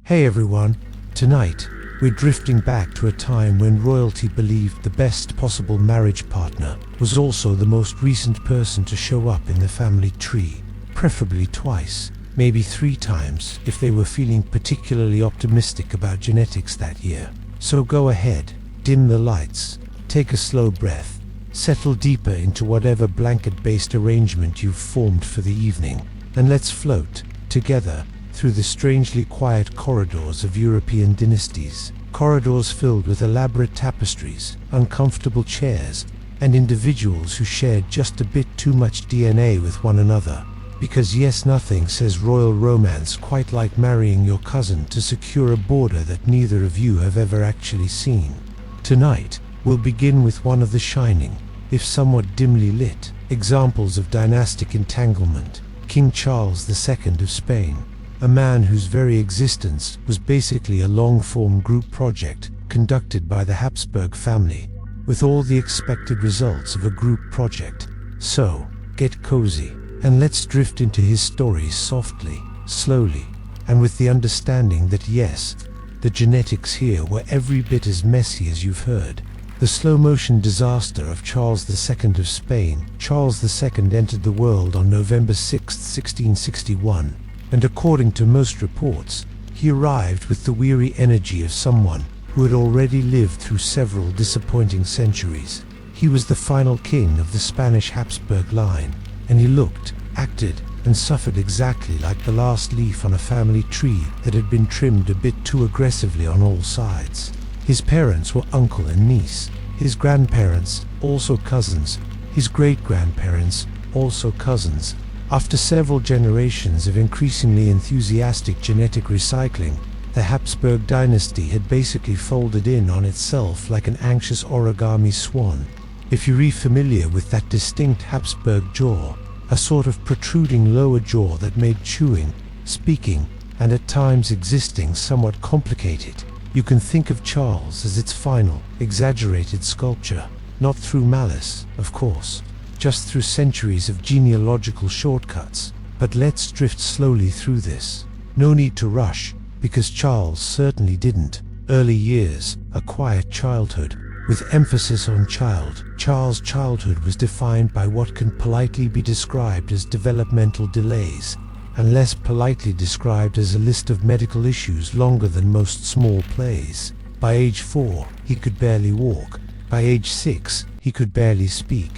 Hey everyone, tonight we're drifting back to a time when royalty believed the best possible marriage partner was also the most recent person to show up in the family tree, preferably twice, maybe 3 times if they were feeling particularly optimistic about genetics that year. So go ahead, dim the lights, take a slow breath, settle deeper into whatever blanket-based arrangement you've formed for the evening, and let's float, together, through the strangely quiet corridors of European dynasties, corridors filled with elaborate tapestries, uncomfortable chairs, and individuals who shared just a bit too much DNA with one another. Because yes, nothing says royal romance quite like marrying your cousin to secure a border that neither of you have ever actually seen. Tonight, we'll begin with one of the shining, if somewhat dimly lit, examples of dynastic entanglement, King Charles II of Spain. A man whose very existence was basically a long-form group project conducted by the Habsburg family, with all the expected results of a group project. So, get cozy, and let's drift into his story softly, slowly, and with the understanding that yes, the genetics here were every bit as messy as you've heard. The slow-motion disaster of Charles II of Spain. Charles II entered the world on November 6, 1661. And according to most reports, he arrived with the weary energy of someone who had already lived through several disappointing centuries. He was the final king of the Spanish Habsburg line, and he looked, acted, and suffered exactly like the last leaf on a family tree that had been trimmed a bit too aggressively on all sides. His parents were uncle and niece, his grandparents, also cousins, his great-grandparents, also cousins. After several generations of increasingly enthusiastic genetic recycling, the Habsburg dynasty had basically folded in on itself like an anxious origami swan. If you're familiar with that distinct Habsburg jaw, a sort of protruding lower jaw that made chewing, speaking, and at times existing somewhat complicated, you can think of Charles as its final, exaggerated sculpture, not through malice, of course, just through centuries of genealogical shortcuts. But let's drift slowly through this. No need to rush, because Charles certainly didn't. Early years, a quiet childhood, with emphasis on child. Charles' childhood was defined by what can politely be described as developmental delays, and less politely described as a list of medical issues longer than most small plays. By age 4, he could barely walk. By age 6, he could barely speak.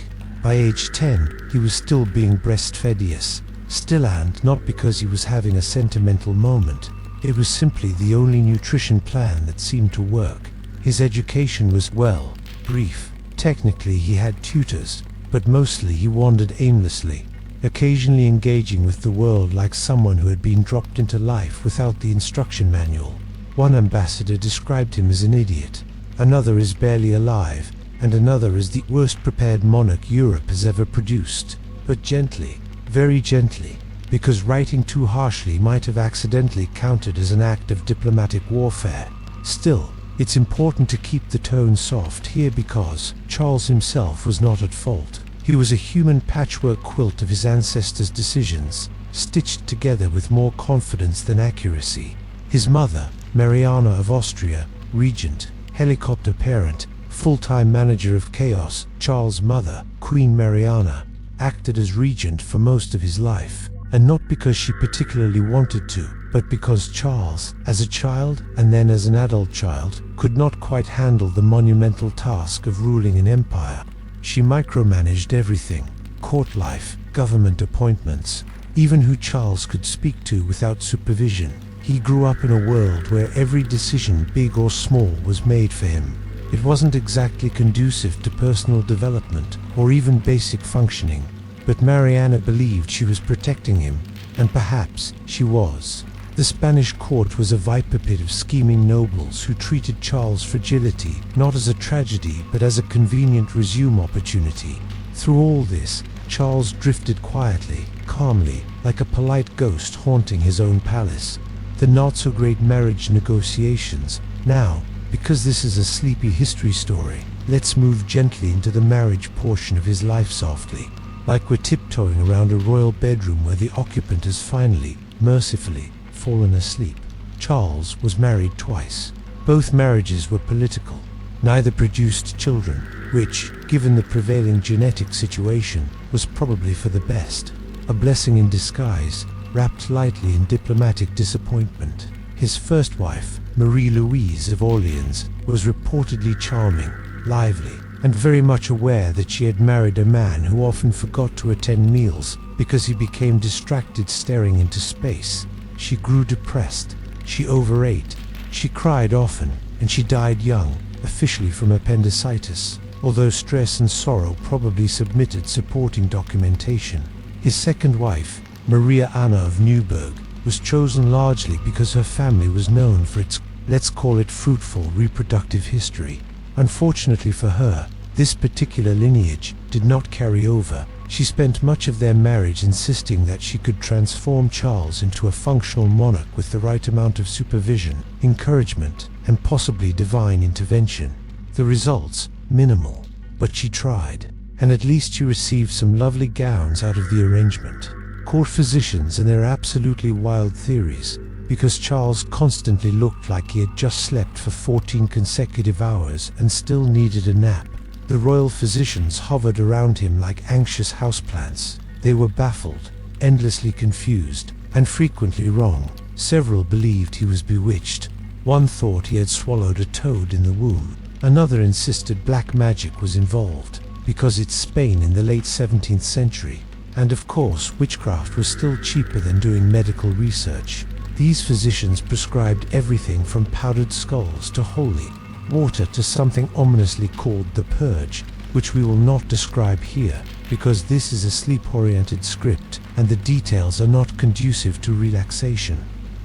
By age 10, he was still being breastfed, still, and not because he was having a sentimental moment. It was simply the only nutrition plan that seemed to work. His education was, well, brief. Technically he had tutors, but mostly he wandered aimlessly, occasionally engaging with the world like someone who had been dropped into life without the instruction manual. One ambassador described him as an idiot, another as barely alive, and another as the worst prepared monarch Europe has ever produced. But gently, very gently, because writing too harshly might have accidentally counted as an act of diplomatic warfare. Still, it's important to keep the tone soft here because Charles himself was not at fault. He was a human patchwork quilt of his ancestors' decisions, stitched together with more confidence than accuracy. His mother, Mariana of Austria, regent, helicopter parent, full-time manager of chaos. Charles' mother, Queen Mariana, acted as regent for most of his life, and not because she particularly wanted to, but because Charles, as a child and then as an adult child, could not quite handle the monumental task of ruling an empire. She micromanaged everything: court life, government appointments, even who Charles could speak to without supervision. He grew up in a world where every decision, big or small, was made for him. It wasn't exactly conducive to personal development or even basic functioning, but Mariana believed she was protecting him, and perhaps she was. The Spanish court was a viper pit of scheming nobles who treated Charles' fragility not as a tragedy but as a convenient resume opportunity. Through all this, Charles drifted quietly, calmly, like a polite ghost haunting his own palace. The not-so-great marriage negotiations. Now, because this is a sleepy history story, let's move gently into the marriage portion of his life softly, like we're tiptoeing around a royal bedroom where the occupant has finally, mercifully, fallen asleep. Charles was married twice. Both marriages were political. Neither produced children, which, given the prevailing genetic situation, was probably for the best. A blessing in disguise, wrapped lightly in diplomatic disappointment. His first wife, Marie-Louise of Orleans, was reportedly charming, lively, and very much aware that she had married a man who often forgot to attend meals because he became distracted staring into space. She grew depressed, she overate, she cried often, and she died young, officially from appendicitis, although stress and sorrow probably submitted supporting documentation. His second wife, Maria Anna of Neuburg, was chosen largely because her family was known for its, let's call it, fruitful reproductive history. Unfortunately for her, this particular lineage did not carry over. She spent much of their marriage insisting that she could transform Charles into a functional monarch with the right amount of supervision, encouragement, and possibly divine intervention. The results? Minimal. But she tried, and at least she received some lovely gowns out of the arrangement. Court physicians and their absolutely wild theories, because Charles constantly looked like he had just slept for 14 consecutive hours and still needed a nap. The royal physicians hovered around him like anxious houseplants. They were baffled, endlessly confused, and frequently wrong. Several believed he was bewitched. One thought he had swallowed a toad in the womb. Another insisted black magic was involved, because it's Spain in the late 17th century. And of course, witchcraft was still cheaper than doing medical research. These physicians prescribed everything from powdered skulls to holy water to something ominously called the purge, which we will not describe here, because this is a sleep-oriented script and the details are not conducive to relaxation.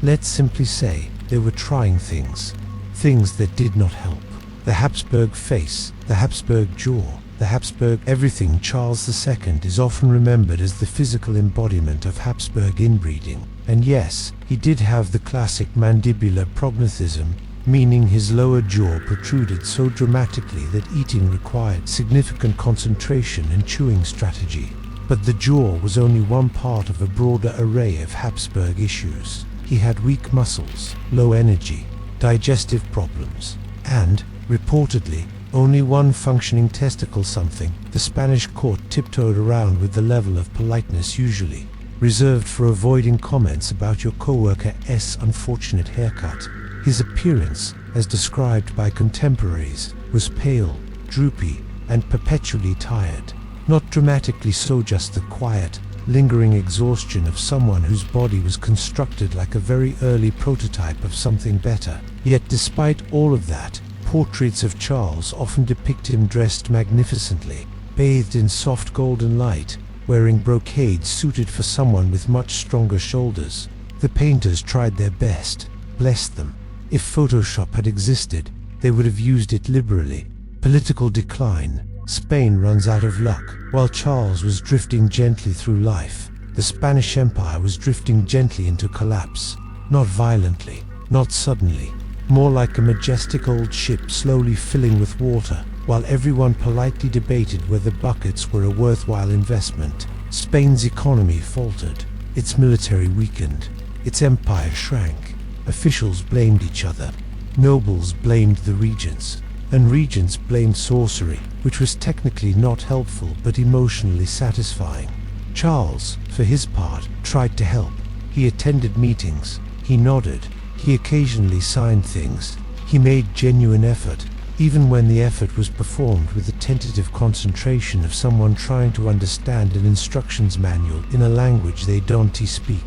Let's simply say they were trying things that did not help. The Habsburg face, the Habsburg jaw, the Habsburg everything. Charles II is often remembered as the physical embodiment of Habsburg inbreeding, and yes, he did have the classic mandibular prognathism, meaning his lower jaw protruded so dramatically that eating required significant concentration and chewing strategy. But the jaw was only one part of a broader array of Habsburg issues. He had weak muscles, low energy, digestive problems, and, reportedly, only one functioning testicle, something the Spanish court tiptoed around with the level of politeness usually reserved for avoiding comments about your co-worker's unfortunate haircut. His appearance, as described by contemporaries, was pale, droopy, and perpetually tired. Not dramatically so, just the quiet, lingering exhaustion of someone whose body was constructed like a very early prototype of something better. Yet despite all of that, portraits of Charles often depict him dressed magnificently, bathed in soft golden light, wearing brocade suited for someone with much stronger shoulders. The painters tried their best, bless them. If Photoshop had existed, they would have used it liberally. Political decline. Spain runs out of luck. While Charles was drifting gently through life, the Spanish Empire was drifting gently into collapse. Not violently, not suddenly. More like a majestic old ship slowly filling with water, while everyone politely debated whether buckets were a worthwhile investment. Spain's economy faltered. Its military weakened. Its empire shrank. Officials blamed each other. Nobles blamed the regents. And regents blamed sorcery, which was technically not helpful but emotionally satisfying. Charles, for his part, tried to help. He attended meetings. He nodded. He occasionally signed things. He made genuine effort, even when the effort was performed with the tentative concentration of someone trying to understand an instructions manual in a language they don't speak.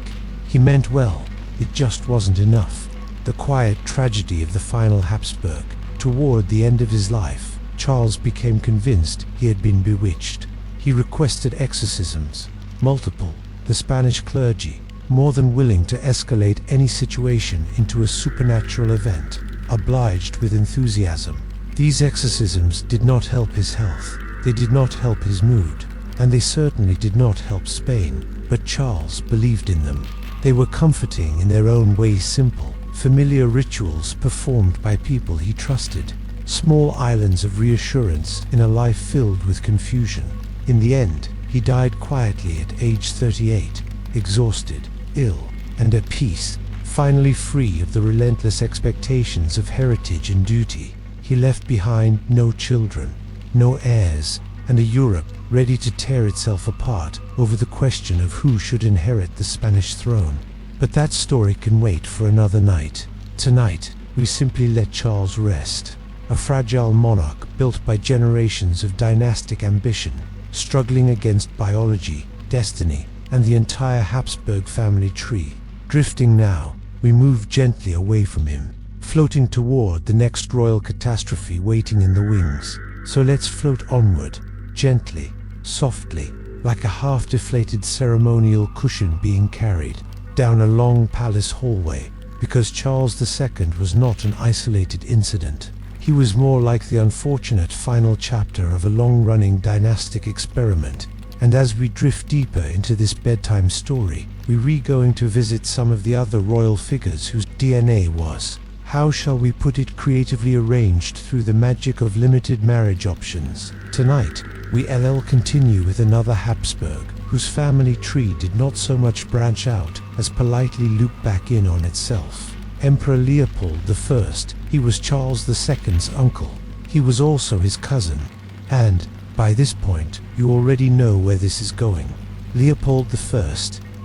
He meant well. It just wasn't enough. The quiet tragedy of the final Habsburg. Toward the end of his life, Charles became convinced he had been bewitched. He requested exorcisms, multiple. The Spanish clergy, more than willing to escalate any situation into a supernatural event, obliged with enthusiasm. These exorcisms did not help his health, they did not help his mood, and they certainly did not help Spain, but Charles believed in them. They were comforting in their own way, simple, familiar rituals performed by people he trusted, small islands of reassurance in a life filled with confusion. In the end, he died quietly at age 38, exhausted, ill, and at peace, Finally free of the relentless expectations of heritage and duty, he left behind no children, no heirs, and a Europe ready to tear itself apart over the question of who should inherit the Spanish throne. But that story can wait for another night. Tonight, we simply let Charles rest, a fragile monarch built by generations of dynastic ambition, struggling against biology, destiny, and the entire Habsburg family tree. Drifting now, we move gently away from him, floating toward the next royal catastrophe waiting in the wings. So let's float onward, gently, softly, like a half-deflated ceremonial cushion being carried down a long palace hallway, because Charles II was not an isolated incident. He was more like the unfortunate final chapter of a long-running dynastic experiment. And as we drift deeper into this bedtime story, we're going to visit some of the other royal figures whose DNA was, how shall we put it, creatively arranged through the magic of limited marriage options. Tonight, we continue with another Habsburg, whose family tree did not so much branch out as politely loop back in on itself. Emperor Leopold I, he was Charles II's uncle. He was also his cousin. And, by this point, you already know where this is going. Leopold I,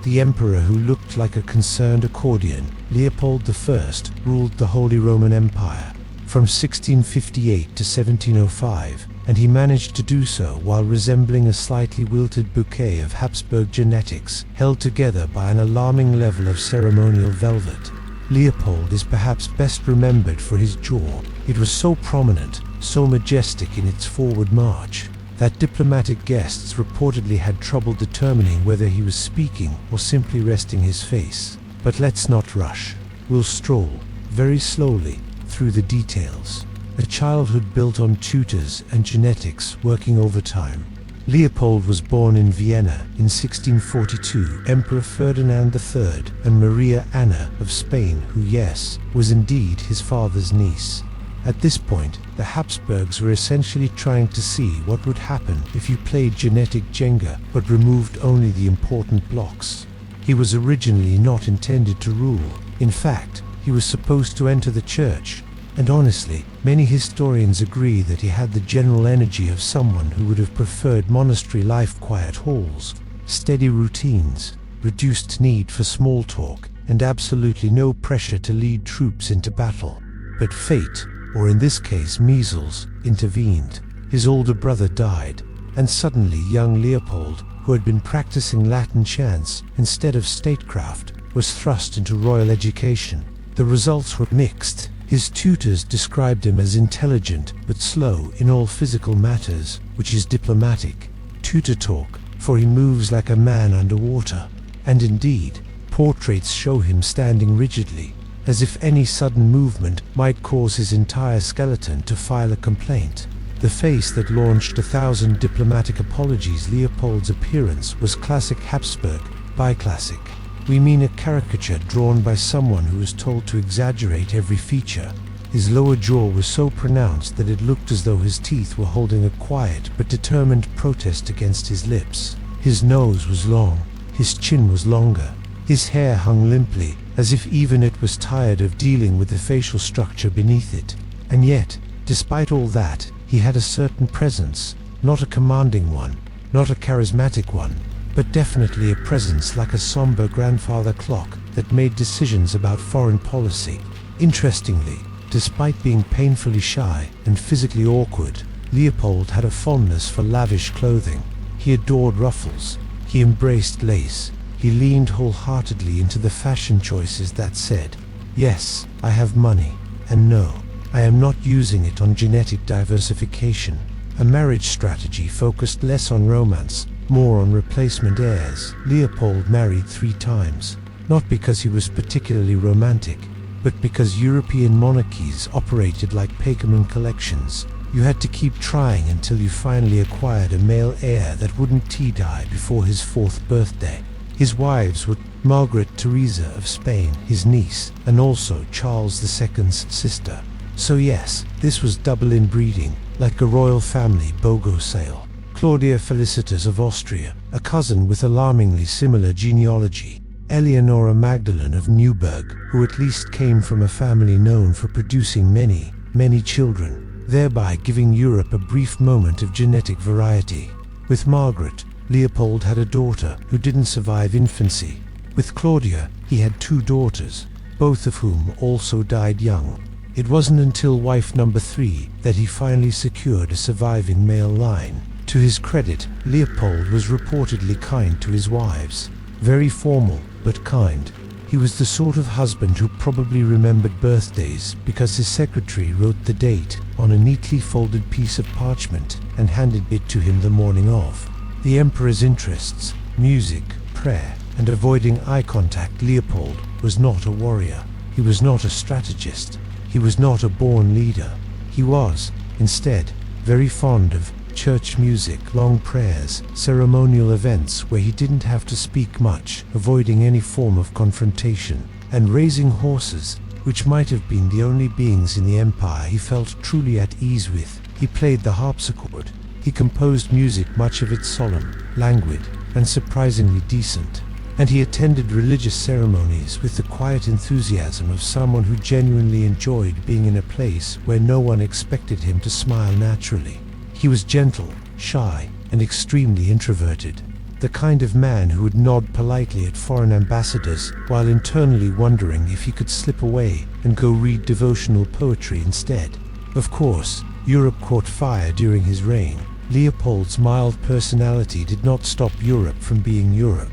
the emperor who looked like a concerned accordion. Leopold I ruled the Holy Roman Empire from 1658 to 1705, and he managed to do so while resembling a slightly wilted bouquet of Habsburg genetics held together by an alarming level of ceremonial velvet. Leopold is perhaps best remembered for his jaw. It was so prominent, so majestic in its forward march, that diplomatic guests reportedly had trouble determining whether he was speaking or simply resting his face. But let's not rush. We'll stroll, very slowly, through the details. A childhood built on tutors and genetics working overtime. Leopold was born in Vienna in 1642. Emperor Ferdinand III and Maria Anna of Spain, who, yes, was indeed his father's niece. At this point, the Habsburgs were essentially trying to see what would happen if you played genetic Jenga but removed only the important blocks. He was originally not intended to rule. In fact, he was supposed to enter the church. And honestly, many historians agree that he had the general energy of someone who would have preferred monastery life, quiet halls, steady routines, reduced need for small talk, and absolutely no pressure to lead troops into battle. But fate, or in this case measles, intervened. His older brother died, and suddenly young Leopold, who had been practicing Latin chants instead of statecraft, was thrust into royal education. The results were mixed. His tutors described him as intelligent but slow in all physical matters, which is diplomatic. Tutor talk, for he moves like a man underwater. And indeed, portraits show him standing rigidly, as if any sudden movement might cause his entire skeleton to file a complaint. The face that launched 1,000 diplomatic apologies. Leopold's appearance was classic Habsburg. By classic, we mean a caricature drawn by someone who was told to exaggerate every feature. His lower jaw was so pronounced that it looked as though his teeth were holding a quiet but determined protest against his lips. His nose was long, his chin was longer, his hair hung limply, as if even it was tired of dealing with the facial structure beneath it. And yet, despite all that, he had a certain presence, not a commanding one, not a charismatic one, but definitely a presence like a somber grandfather clock that made decisions about foreign policy. Interestingly, despite being painfully shy and physically awkward, Leopold had a fondness for lavish clothing. He adored ruffles, he embraced lace, he leaned wholeheartedly into the fashion choices that said, "Yes, I have money, and no, I am not using it on genetic diversification." A marriage strategy focused less on romance, more on replacement heirs. Leopold married 3 times, not because he was particularly romantic, but because European monarchies operated like Pokemon collections. You had to keep trying until you finally acquired a male heir that wouldn't die before his 4th birthday. His wives were Margaret Theresa of Spain, his niece, and also Charles II's sister. So yes, this was double inbreeding, like a royal family BOGO sale. Claudia Felicitas of Austria, a cousin with alarmingly similar genealogy. Eleonora Magdalene of Neuburg, who at least came from a family known for producing many, many children, thereby giving Europe a brief moment of genetic variety. With Margaret, Leopold had a daughter who didn't survive infancy. With Claudia, he had 2 daughters, both of whom also died young. It wasn't until wife number 3 that he finally secured a surviving male line. To his credit, Leopold was reportedly kind to his wives. Very formal, but kind. He was the sort of husband who probably remembered birthdays because his secretary wrote the date on a neatly folded piece of parchment and handed it to him the morning of. The emperor's interests, music, prayer, and avoiding eye contact. Leopold was not a warrior. He was not a strategist. He was not a born leader. He was, instead, very fond of church music, long prayers, ceremonial events where he didn't have to speak much, avoiding any form of confrontation, and raising horses, which might have been the only beings in the empire he felt truly at ease with. He played the harpsichord. He composed music, much of it solemn, languid, and surprisingly decent. And he attended religious ceremonies with the quiet enthusiasm of someone who genuinely enjoyed being in a place where no one expected him to smile naturally. He was gentle, shy, and extremely introverted. The kind of man who would nod politely at foreign ambassadors while internally wondering if he could slip away and go read devotional poetry instead. Of course, Europe caught fire during his reign. Leopold's mild personality did not stop Europe from being Europe.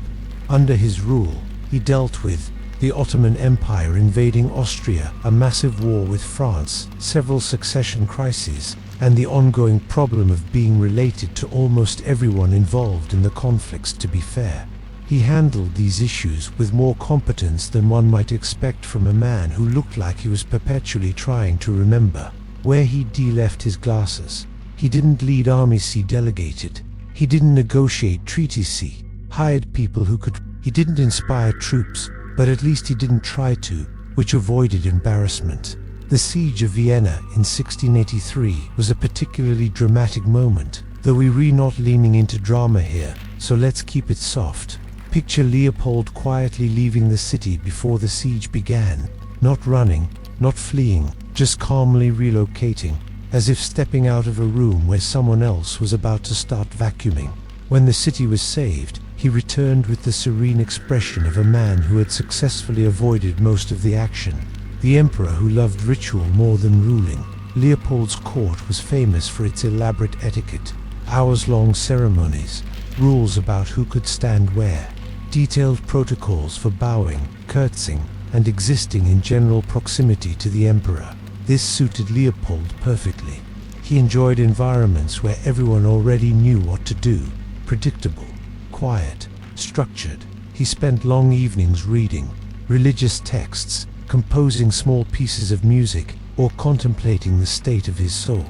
Under his rule, he dealt with the Ottoman Empire invading Austria, a massive war with France, several succession crises, and the ongoing problem of being related to almost everyone involved in the conflicts. To be fair, he handled these issues with more competence than one might expect from a man who looked like he was perpetually trying to remember where he'd left his glasses. He didn't lead armies, he delegated. He didn't negotiate treaties, he hired people who could. He didn't inspire troops, but at least he didn't try to, which avoided embarrassment. The Siege of Vienna in 1683 was a particularly dramatic moment, though we're not leaning into drama here, so let's keep it soft. Picture Leopold quietly leaving the city before the siege began, not running, not fleeing, just calmly relocating, as if stepping out of a room where someone else was about to start vacuuming. When the city was saved, he returned with the serene expression of a man who had successfully avoided most of the action. The emperor who loved ritual more than ruling. Leopold's court was famous for its elaborate etiquette, hours-long ceremonies, rules about who could stand where, detailed protocols for bowing, curtsying, and existing in general proximity to the emperor. This suited Leopold perfectly. He enjoyed environments where everyone already knew what to do, predictable, quiet, structured. He spent long evenings reading religious texts, composing small pieces of music, or contemplating the state of his soul,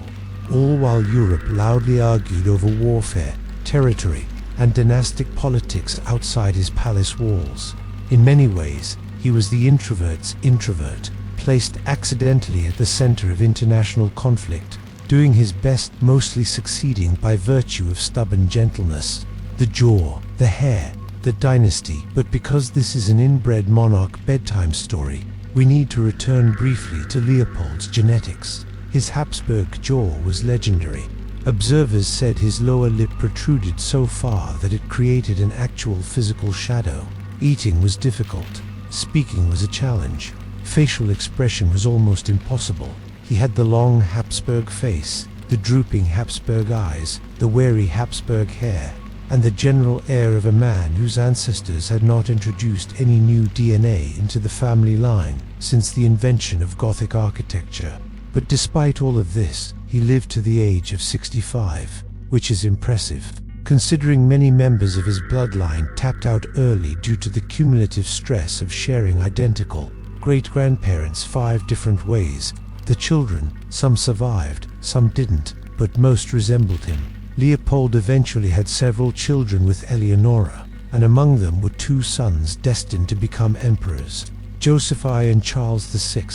all while Europe loudly argued over warfare, territory, and dynastic politics outside his palace walls. In many ways, he was the introvert's introvert, placed accidentally at the center of international conflict, doing his best, mostly succeeding by virtue of stubborn gentleness. The jaw, the hair, the dynasty. But because this is an inbred monarch bedtime story, we need to return briefly to Leopold's genetics. His Habsburg jaw was legendary. Observers said his lower lip protruded so far that it created an actual physical shadow. Eating was difficult. Speaking was a challenge. Facial expression was almost impossible. He had the long Habsburg face, the drooping Habsburg eyes, the wary Habsburg hair, and the general air of a man whose ancestors had not introduced any new DNA into the family line since the invention of Gothic architecture. But despite all of this, he lived to the age of 65, which is impressive, considering many members of his bloodline tapped out early due to the cumulative stress of sharing identical great-grandparents 5 different ways. The children, some survived, some didn't, but most resembled him. Leopold eventually had several children with Eleonora, and among them were 2 sons destined to become emperors, Joseph I and Charles VI.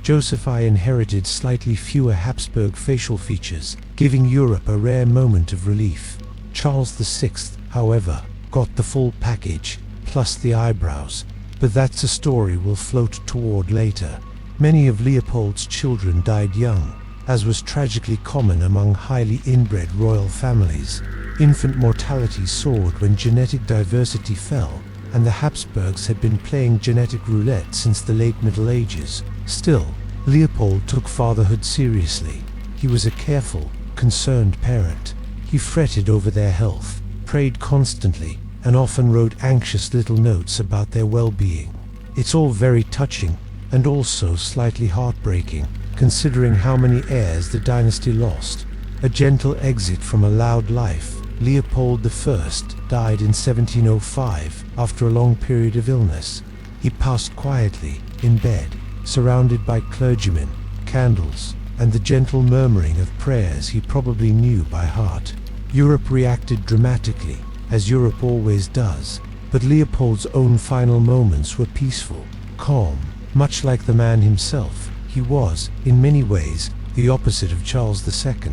Joseph I inherited slightly fewer Habsburg facial features, giving Europe a rare moment of relief. Charles VI, however, got the full package, plus the eyebrows, but that's a story we'll float toward later. Many of Leopold's children died young, as was tragically common among highly inbred royal families. Infant mortality soared when genetic diversity fell, and the Habsburgs had been playing genetic roulette since the late Middle Ages. Still, Leopold took fatherhood seriously. He was a careful, concerned parent. He fretted over their health, prayed constantly, and often wrote anxious little notes about their well-being. It's all very touching, and also slightly heartbreaking, considering how many heirs the dynasty lost. A gentle exit from a loud life, Leopold I died in 1705 after a long period of illness. He passed quietly, in bed, surrounded by clergymen, candles, and the gentle murmuring of prayers he probably knew by heart. Europe reacted dramatically, as Europe always does, but Leopold's own final moments were peaceful, calm. Much like the man himself, he was, in many ways, the opposite of Charles II.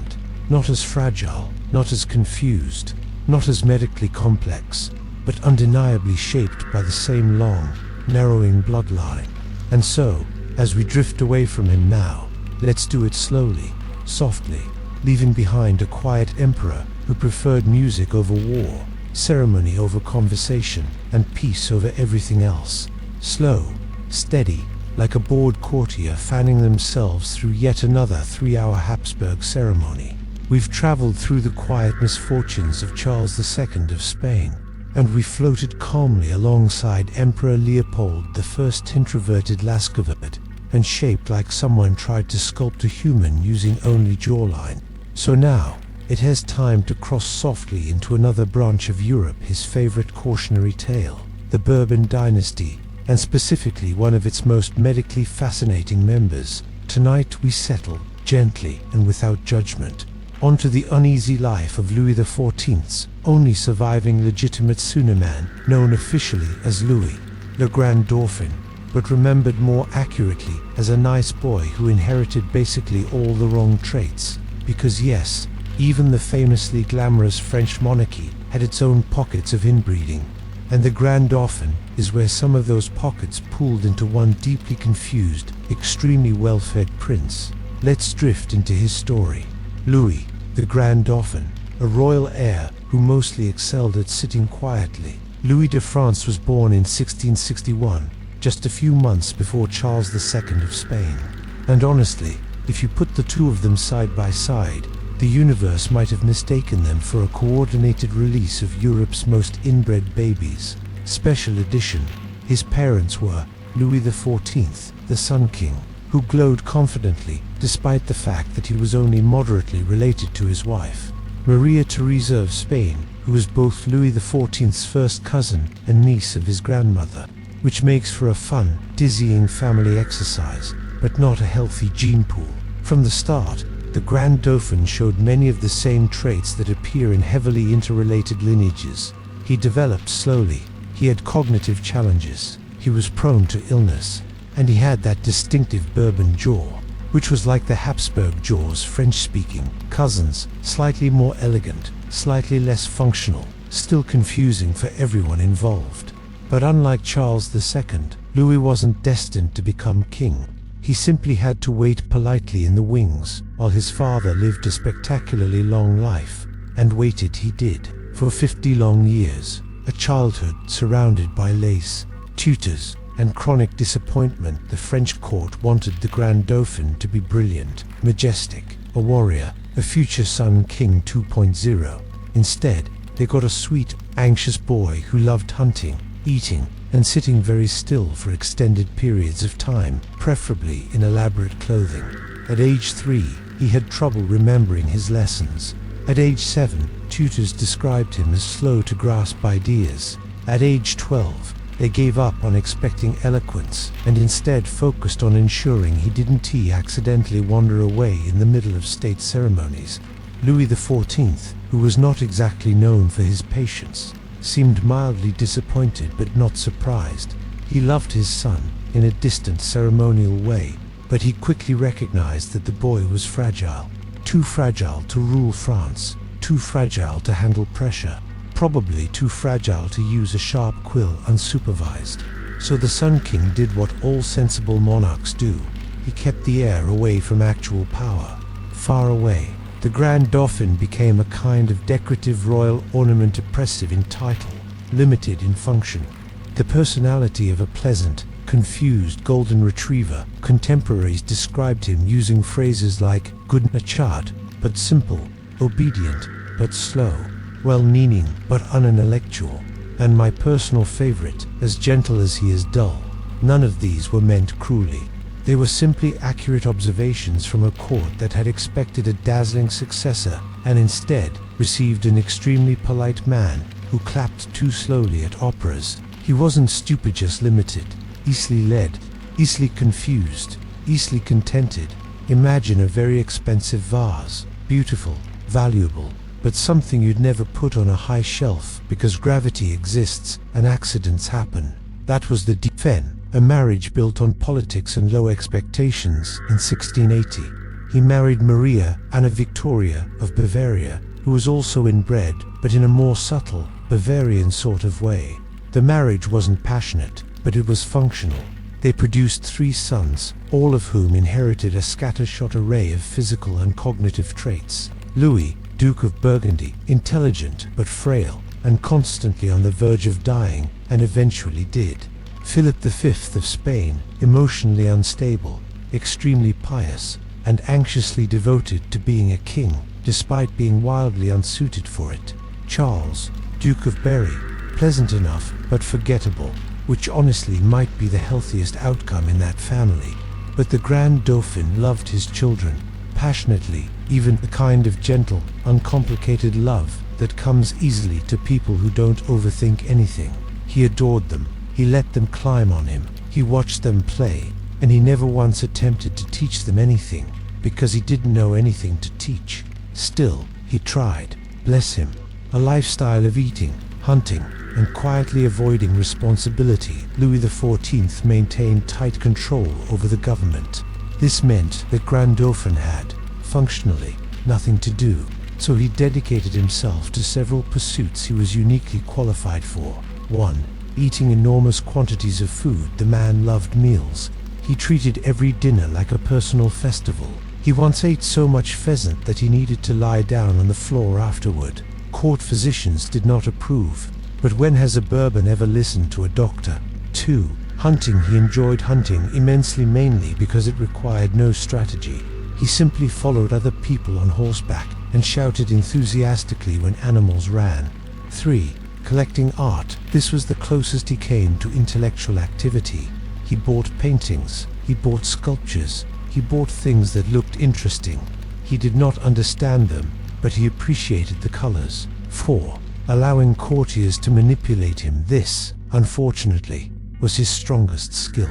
Not as fragile, not as confused, not as medically complex, but undeniably shaped by the same long, narrowing bloodline. And so, as we drift away from him now, let's do it slowly, softly, leaving behind a quiet emperor who preferred music over war, ceremony over conversation, and peace over everything else. Slow, steady, like a bored courtier fanning themselves through yet another 3-hour Habsburg ceremony. We've traveled through the quiet misfortunes of Charles II of Spain, and we floated calmly alongside Emperor Leopold I, introverted Lascivert, and shaped like someone tried to sculpt a human using only jawline. So now, it has time to cross softly into another branch of Europe, his favorite cautionary tale, the Bourbon dynasty, and specifically one of its most medically fascinating members. Tonight we settle, gently and without judgment, onto the uneasy life of Louis XIV's only surviving legitimate surname, known officially as Louis, le Grand Dauphin, but remembered more accurately as a nice boy who inherited basically all the wrong traits. Because yes, even the famously glamorous French monarchy had its own pockets of inbreeding, and the Grand Dauphin is where some of those pockets pooled into one deeply confused, extremely well-fed prince. Let's drift into his story. Louis, the Grand Dauphin, a royal heir who mostly excelled at sitting quietly. Louis de France was born in 1661, just a few months before Charles II of Spain. And honestly, if you put the two of them side by side, the universe might have mistaken them for a coordinated release of Europe's most inbred babies. Special edition. His parents were Louis XIV, the Sun King, who glowed confidently despite the fact that he was only moderately related to his wife, Maria Theresa of Spain, who was both Louis XIV's first cousin and niece of his grandmother, which makes for a fun, dizzying family exercise, but not a healthy gene pool. From the start, the Grand Dauphin showed many of the same traits that appear in heavily interrelated lineages. He developed slowly, he had cognitive challenges, he was prone to illness, and he had that distinctive Bourbon jaw, which was like the Habsburg jaw's French-speaking cousins, slightly more elegant, slightly less functional, still confusing for everyone involved. But unlike Charles II, Louis wasn't destined to become king. He simply had to wait politely in the wings, while his father lived a spectacularly long life, and waited he did, for 50 long years, a childhood surrounded by lace, tutors, and chronic disappointment. The French court wanted the Grand Dauphin to be brilliant, majestic, a warrior, a future Sun King 2.0. Instead, they got a sweet, anxious boy who loved hunting, eating, and sitting very still for extended periods of time, preferably in elaborate clothing. At age 3, he had trouble remembering his lessons. At age 7, tutors described him as slow to grasp ideas. At age 12, they gave up on expecting eloquence and instead focused on ensuring he didn't accidentally wander away in the middle of state ceremonies. Louis XIV, who was not exactly known for his patience, seemed mildly disappointed but not surprised. He loved his son in a distant ceremonial way, but he quickly recognized that the boy was fragile. Too fragile to rule France, too fragile to handle pressure, probably too fragile to use a sharp quill unsupervised. So the Sun King did what all sensible monarchs do. He kept the heir away from actual power, far away. The Grand Dauphin became a kind of decorative royal ornament, oppressive in title, limited in function. The personality of a pleasant, confused golden retriever. Contemporaries described him using phrases like good natured but simple, obedient but slow, well-meaning but unintellectual, and my personal favorite, as gentle as he is dull. None of these were meant cruelly. They were simply accurate observations from a court that had expected a dazzling successor and instead received an extremely polite man who clapped too slowly at operas. He wasn't stupid, just limited, easily led, easily confused, easily contented. Imagine a very expensive vase, beautiful, valuable, but something you'd never put on a high shelf because gravity exists and accidents happen. That was the Dauphin, a marriage built on politics and low expectations. In 1680, he married Maria Anna Victoria of Bavaria, who was also inbred, but in a more subtle, Bavarian sort of way. The marriage wasn't passionate, but it was functional. They produced 3 sons, all of whom inherited a scattershot array of physical and cognitive traits. Louis, Duke of Burgundy, intelligent but frail, and constantly on the verge of dying, and eventually did. Philip V of Spain, emotionally unstable, extremely pious, and anxiously devoted to being a king, despite being wildly unsuited for it. Charles, Duke of Berry, pleasant enough but forgettable, which honestly might be the healthiest outcome in that family. But the Grand Dauphin loved his children, passionately, even the kind of gentle, uncomplicated love that comes easily to people who don't overthink anything. He adored them, he let them climb on him, he watched them play, and he never once attempted to teach them anything, because he didn't know anything to teach. Still, he tried, bless him. A lifestyle of eating, hunting, and quietly avoiding responsibility. Louis XIV maintained tight control over the government. This meant that Grand Dauphin had, functionally, nothing to do, so he dedicated himself to several pursuits he was uniquely qualified for. 1. Eating enormous quantities of food. The man loved meals. He treated every dinner like a personal festival. He once ate so much pheasant that he needed to lie down on the floor afterward. Court physicians did not approve, but when has a bourbon ever listened to a doctor? 2. Hunting. He enjoyed hunting immensely, mainly because it required no strategy. He simply followed other people on horseback and shouted enthusiastically when animals ran. 3. Collecting art. This was the closest he came to intellectual activity. He bought paintings, he bought sculptures, he bought things that looked interesting. He did not understand them, but he appreciated the colors. 4. Allowing courtiers to manipulate him. This, unfortunately, was his strongest skill.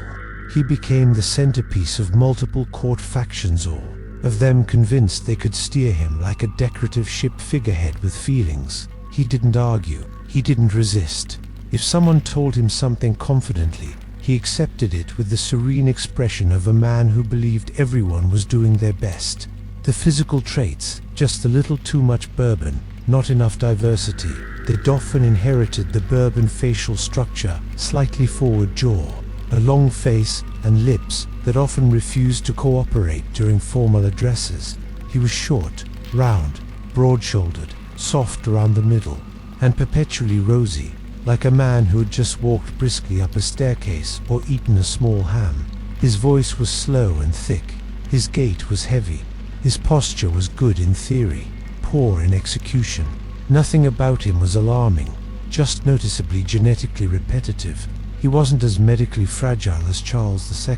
He became the centerpiece of multiple court factions, all of them convinced they could steer him like a decorative ship figurehead with feelings. He didn't argue, he didn't resist. If someone told him something confidently, he accepted it with the serene expression of a man who believed everyone was doing their best. The physical traits, just a little too much bourbon, not enough diversity. The Dauphin inherited the Bourbon facial structure, slightly forward jaw, a long face, and lips that often refused to cooperate during formal addresses. He was short, round, broad-shouldered, soft around the middle, and perpetually rosy, like a man who had just walked briskly up a staircase or eaten a small ham. His voice was slow and thick, his gait was heavy, his posture was good in theory, poor in execution. Nothing about him was alarming, just noticeably genetically repetitive. He wasn't as medically fragile as Charles II,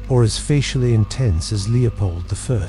or as facially intense as Leopold I,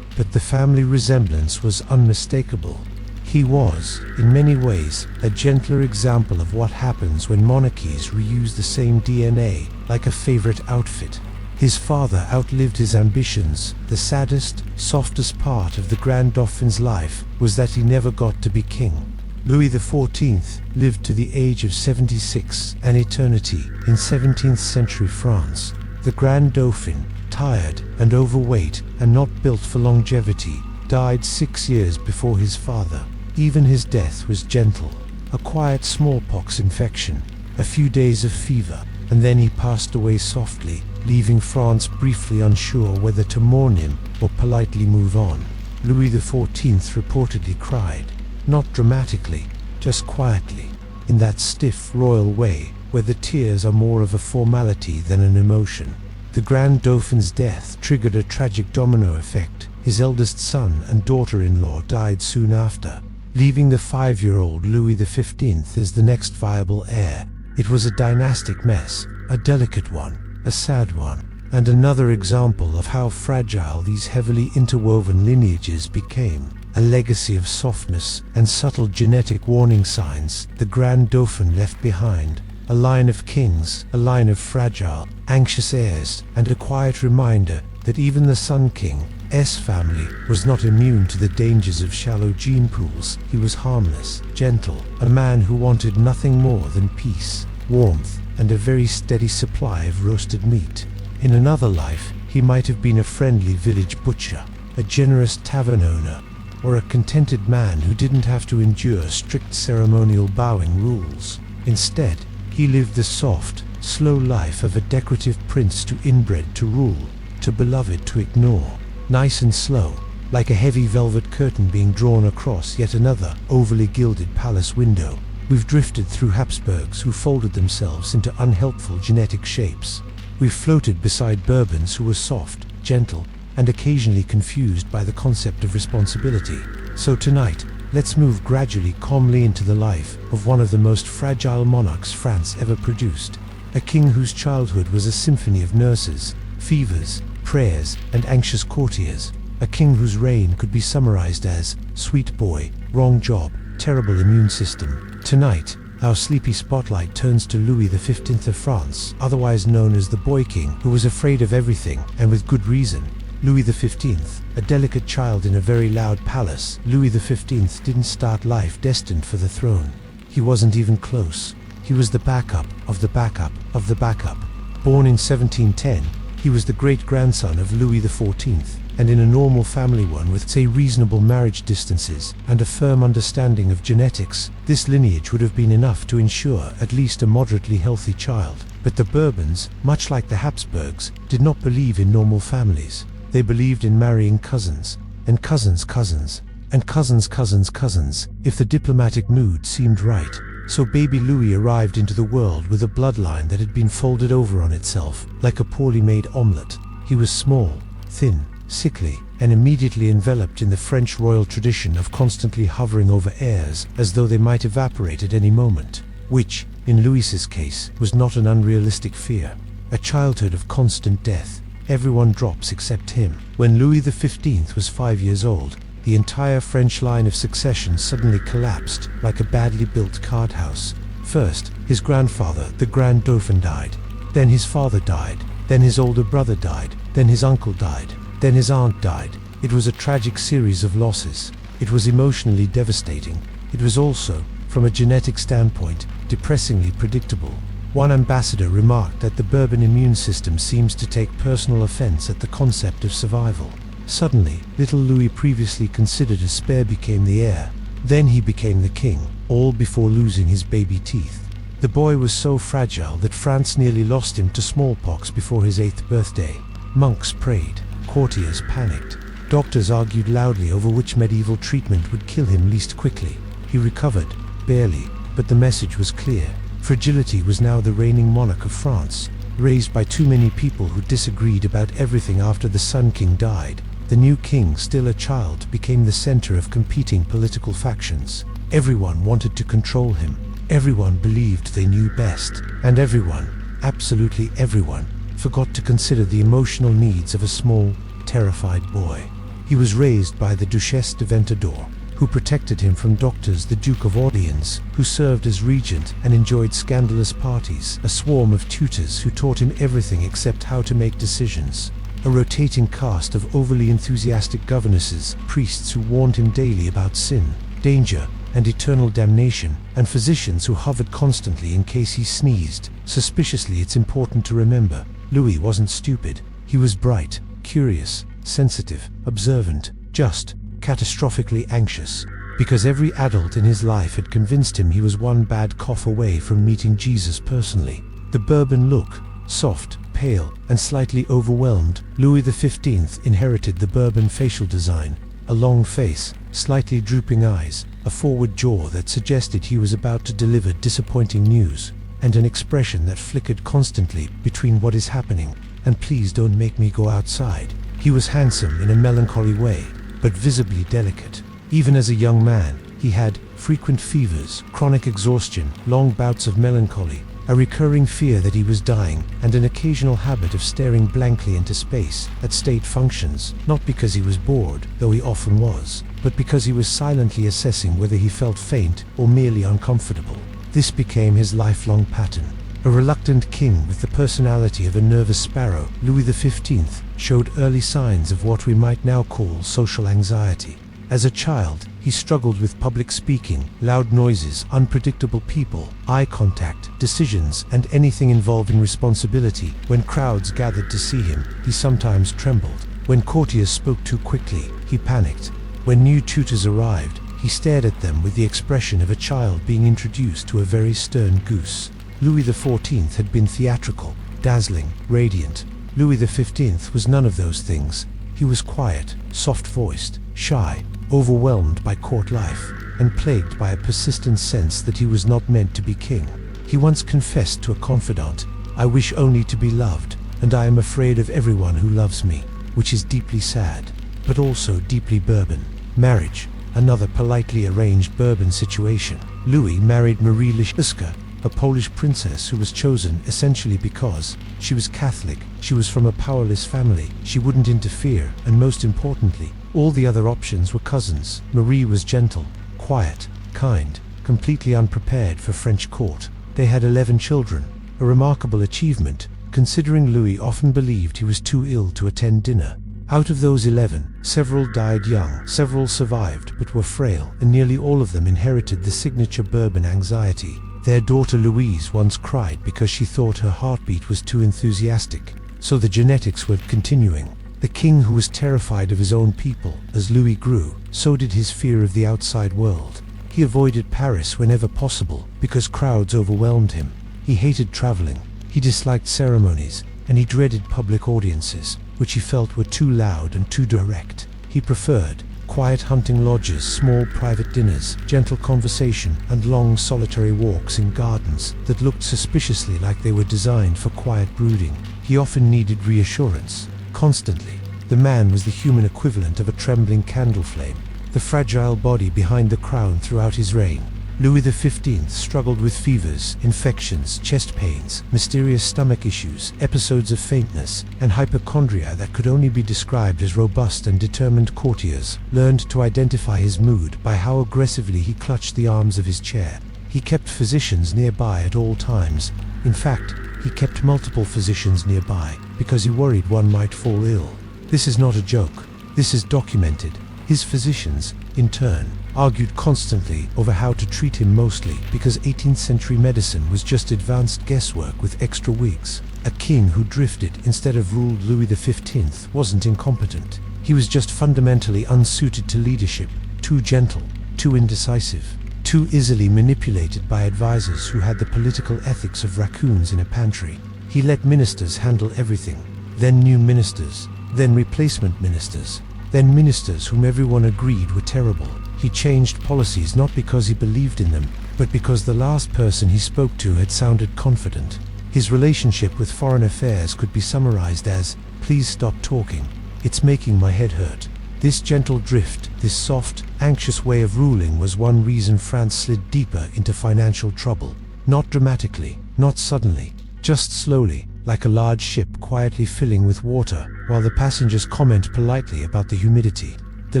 but the family resemblance was unmistakable. He was, in many ways, a gentler example of what happens when monarchies reuse the same DNA, like a favorite outfit. His father outlived his ambitions. The saddest, softest part of the Grand Dauphin's life was that he never got to be king. Louis XIV lived to the age of 76, an eternity, in 17th century France. The Grand Dauphin, tired and overweight and not built for longevity, died 6 years before his father. Even his death was gentle. A quiet smallpox infection, a few days of fever, and then he passed away softly, leaving France briefly unsure whether to mourn him or politely move on. Louis XIV reportedly cried, not dramatically, just quietly, in that stiff royal way where the tears are more of a formality than an emotion. The Grand Dauphin's death triggered a tragic domino effect. His eldest son and daughter-in-law died soon after, leaving the 5-year-old Louis XV as the next viable heir. It was a dynastic mess, a delicate one, a sad one, and another example of how fragile these heavily interwoven lineages became. A legacy of softness and subtle genetic warning signs the Grand Dauphin left behind. A line of kings, a line of fragile, anxious heirs, and a quiet reminder that even the Sun King's family was not immune to the dangers of shallow gene pools. He was harmless, gentle, a man who wanted nothing more than peace, warmth, and a very steady supply of roasted meat. In another life, he might have been a friendly village butcher, a generous tavern owner, or a contented man who didn't have to endure strict ceremonial bowing rules. Instead, he lived the soft, slow life of a decorative prince to inbred to rule, to beloved to ignore. Nice and slow, like a heavy velvet curtain being drawn across yet another overly gilded palace window. We've drifted through Habsburgs who folded themselves into unhelpful genetic shapes. We've floated beside Bourbons who were soft, gentle, and occasionally confused by the concept of responsibility. So tonight, let's move gradually calmly into the life of one of the most fragile monarchs France ever produced. A king whose childhood was a symphony of nurses, fevers, prayers, and anxious courtiers. A king whose reign could be summarized as sweet boy, wrong job, terrible immune system. Tonight, our sleepy spotlight turns to Louis XV of France, otherwise known as the Boy King, who was afraid of everything, and with good reason. Louis XV, a delicate child in a very loud palace, Louis XV didn't start life destined for the throne. He wasn't even close. He was the backup of the backup of the backup. Born in 1710, he was the great-grandson of Louis XIV, and in a normal family one with, say, reasonable marriage distances and a firm understanding of genetics, this lineage would have been enough to ensure at least a moderately healthy child. But the Bourbons, much like the Habsburgs, did not believe in normal families. They believed in marrying cousins, and cousins' cousins, and cousins' cousins' cousins, if the diplomatic mood seemed right. So baby Louis arrived into the world with a bloodline that had been folded over on itself, like a poorly made omelette. He was small, thin, sickly, and immediately enveloped in the French royal tradition of constantly hovering over heirs as though they might evaporate at any moment, which, in Louis's case, was not an unrealistic fear. A childhood of constant death. Everyone drops except him. When Louis XV was 5 years old, the entire French line of succession suddenly collapsed like a badly built card house. First, his grandfather, the Grand Dauphin, died. Then his father died. Then his older brother died. Then his uncle died. Then his aunt died. It was a tragic series of losses. It was emotionally devastating. It was also, from a genetic standpoint, depressingly predictable. One ambassador remarked that the Bourbon immune system seems to take personal offense at the concept of survival. Suddenly, little Louis, previously considered a spare, became the heir. Then he became the king, all before losing his baby teeth. The boy was so fragile that France nearly lost him to smallpox before his 8th birthday. Monks prayed, courtiers panicked. Doctors argued loudly over which medieval treatment would kill him least quickly. He recovered, barely, but the message was clear. Fragility was now the reigning monarch of France, raised by too many people who disagreed about everything after the Sun King died. The new king, still a child, became the center of competing political factions. Everyone wanted to control him. Everyone believed they knew best. And everyone, absolutely everyone, forgot to consider the emotional needs of a small, terrified boy. He was raised by the Duchesse de Ventadour, who protected him from doctors, the Duke of Orleans, who served as regent and enjoyed scandalous parties, a swarm of tutors who taught him everything except how to make decisions, a rotating cast of overly enthusiastic governesses, priests who warned him daily about sin, danger, and eternal damnation, and physicians who hovered constantly in case he sneezed. Suspiciously, it's important to remember, Louis wasn't stupid. He was bright, curious, sensitive, observant, just, catastrophically anxious, because every adult in his life had convinced him he was one bad cough away from meeting Jesus personally. The Bourbon look, soft, pale, and slightly overwhelmed, Louis XV inherited the Bourbon facial design, a long face, slightly drooping eyes, a forward jaw that suggested he was about to deliver disappointing news, and an expression that flickered constantly between what is happening and please don't make me go outside. He was handsome in a melancholy way, but visibly delicate. Even as a young man, he had frequent fevers, chronic exhaustion, long bouts of melancholy, a recurring fear that he was dying, and an occasional habit of staring blankly into space at state functions, not because he was bored, though he often was, but because he was silently assessing whether he felt faint or merely uncomfortable. This became his lifelong pattern. A reluctant king with the personality of a nervous sparrow, Louis XV showed early signs of what we might now call social anxiety. As a child, he struggled with public speaking, loud noises, unpredictable people, eye contact, decisions, and anything involving responsibility. When crowds gathered to see him, he sometimes trembled. When courtiers spoke too quickly, he panicked. When new tutors arrived, he stared at them with the expression of a child being introduced to a very stern goose. Louis XIV had been theatrical, dazzling, radiant. Louis XV was none of those things. He was quiet, soft-voiced, shy, overwhelmed by court life, and plagued by a persistent sense that he was not meant to be king. He once confessed to a confidant, "I wish only to be loved, and I am afraid of everyone who loves me," which is deeply sad, but also deeply Bourbon. Marriage, another politely arranged Bourbon situation. Louis married Marie Leczeska, a Polish princess who was chosen essentially because she was Catholic, she was from a powerless family, she wouldn't interfere, and most importantly, all the other options were cousins. Marie was gentle, quiet, kind, completely unprepared for French court. They had 11 children, a remarkable achievement, considering Louis often believed he was too ill to attend dinner. Out of those 11, several died young, several survived but were frail, and nearly all of them inherited the signature Bourbon anxiety. Their daughter Louise once cried because she thought her heartbeat was too enthusiastic, so the genetics were continuing. The king who was terrified of his own people, as Louis grew, so did his fear of the outside world. He avoided Paris whenever possible because crowds overwhelmed him. He hated traveling, he disliked ceremonies, and he dreaded public audiences, which he felt were too loud and too direct. He preferred quiet hunting lodges, small private dinners, gentle conversation, and long solitary walks in gardens that looked suspiciously like they were designed for quiet brooding. He often needed reassurance, constantly. The man was the human equivalent of a trembling candle flame, the fragile body behind the crown throughout his reign. Louis XV struggled with fevers, infections, chest pains, mysterious stomach issues, episodes of faintness, and hypochondria that could only be described as robust and determined. Courtiers learned to identify his mood by how aggressively he clutched the arms of his chair. He kept physicians nearby at all times. In fact, he kept multiple physicians nearby because he worried one might fall ill. This is not a joke. This is documented. His physicians, in turn, argued constantly over how to treat him, mostly because 18th century medicine was just advanced guesswork with extra wigs. A king who drifted instead of ruled. Louis XV wasn't incompetent. He was just fundamentally unsuited to leadership, too gentle, too indecisive, too easily manipulated by advisors who had the political ethics of raccoons in a pantry. He let ministers handle everything, then new ministers, then replacement ministers, then ministers whom everyone agreed were terrible. He changed policies not because he believed in them, but because the last person he spoke to had sounded confident. His relationship with foreign affairs could be summarized as, "Please stop talking. It's making my head hurt." This gentle drift, this soft, anxious way of ruling was one reason France slid deeper into financial trouble. Not dramatically, not suddenly, just slowly, like a large ship quietly filling with water, while the passengers comment politely about the humidity. The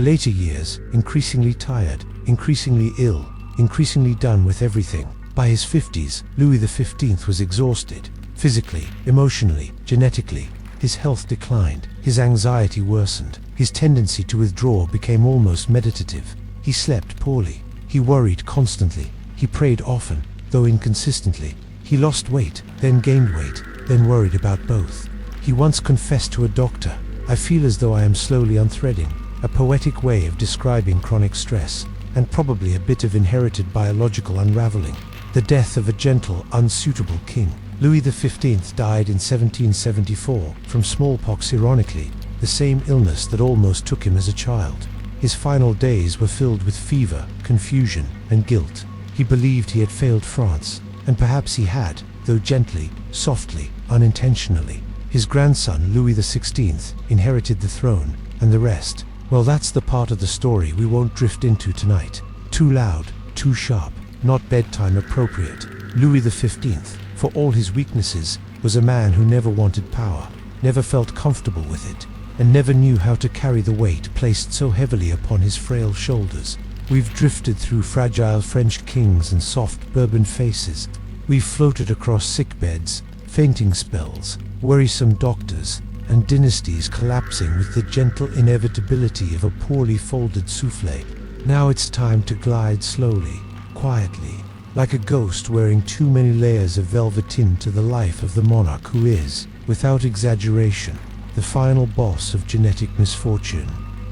later years, increasingly tired, increasingly ill, increasingly done with everything. By his 50s, Louis XV was exhausted. Physically, emotionally, genetically. His health declined, his anxiety worsened, his tendency to withdraw became almost meditative. He slept poorly, he worried constantly, he prayed often, though inconsistently. He lost weight, then gained weight, then worried about both. He once confessed to a doctor, "I feel as though I am slowly unthreading," a poetic way of describing chronic stress, and probably a bit of inherited biological unraveling. The death of a gentle, unsuitable king. Louis XV died in 1774 from smallpox, ironically, the same illness that almost took him as a child. His final days were filled with fever, confusion, and guilt. He believed he had failed France, and perhaps he had, though gently, softly, unintentionally. His grandson, Louis XVI, inherited the throne, and the rest, well, that's the part of the story we won't drift into tonight. Too loud, too sharp, not bedtime appropriate. Louis XV, for all his weaknesses, was a man who never wanted power, never felt comfortable with it, and never knew how to carry the weight placed so heavily upon his frail shoulders. We've drifted through fragile French kings and soft Bourbon faces. We've floated across sickbeds, fainting spells, worrisome doctors, and dynasties collapsing with the gentle inevitability of a poorly folded souffle. Now it's time to glide slowly, quietly, like a ghost wearing too many layers of velveteen to the life of the monarch who is, without exaggeration, the final boss of genetic misfortune.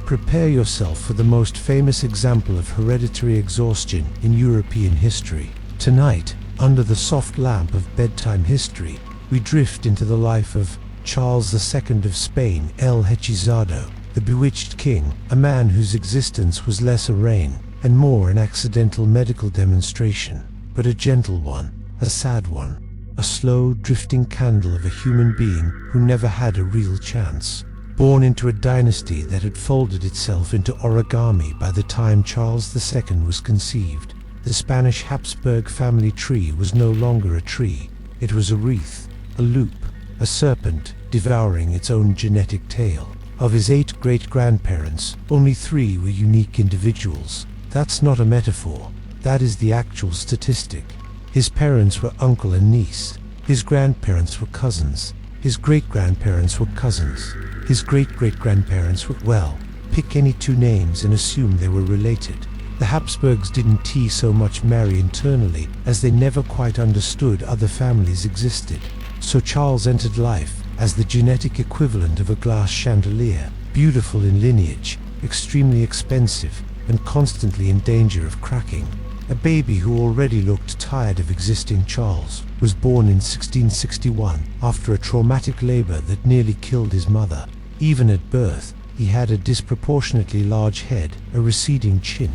Prepare yourself for the most famous example of hereditary exhaustion in European history. Tonight, under the soft lamp of bedtime history, we drift into the life of Charles II of Spain, El Hechizado, the bewitched king, a man whose existence was less a reign and more an accidental medical demonstration, but a gentle one, a sad one, a slow drifting candle of a human being who never had a real chance. Born into a dynasty that had folded itself into origami by the time Charles II was conceived, the Spanish Habsburg family tree was no longer a tree. It was a wreath, a loop, a serpent devouring its own genetic tail. Of his 8 great-grandparents, only 3 were unique individuals. That's not a metaphor, that is the actual statistic. His parents were uncle and niece. His grandparents were cousins. His great-grandparents were cousins. His great-great-grandparents were, well, pick any 2 names and assume they were related. The Habsburgs didn't so much marry internally as they never quite understood other families existed. So Charles entered life as the genetic equivalent of a glass chandelier, beautiful in lineage, extremely expensive, and constantly in danger of cracking. A baby who already looked tired of existing. Charles was born in 1661 after a traumatic labor that nearly killed his mother. Even at birth, he had a disproportionately large head, a receding chin,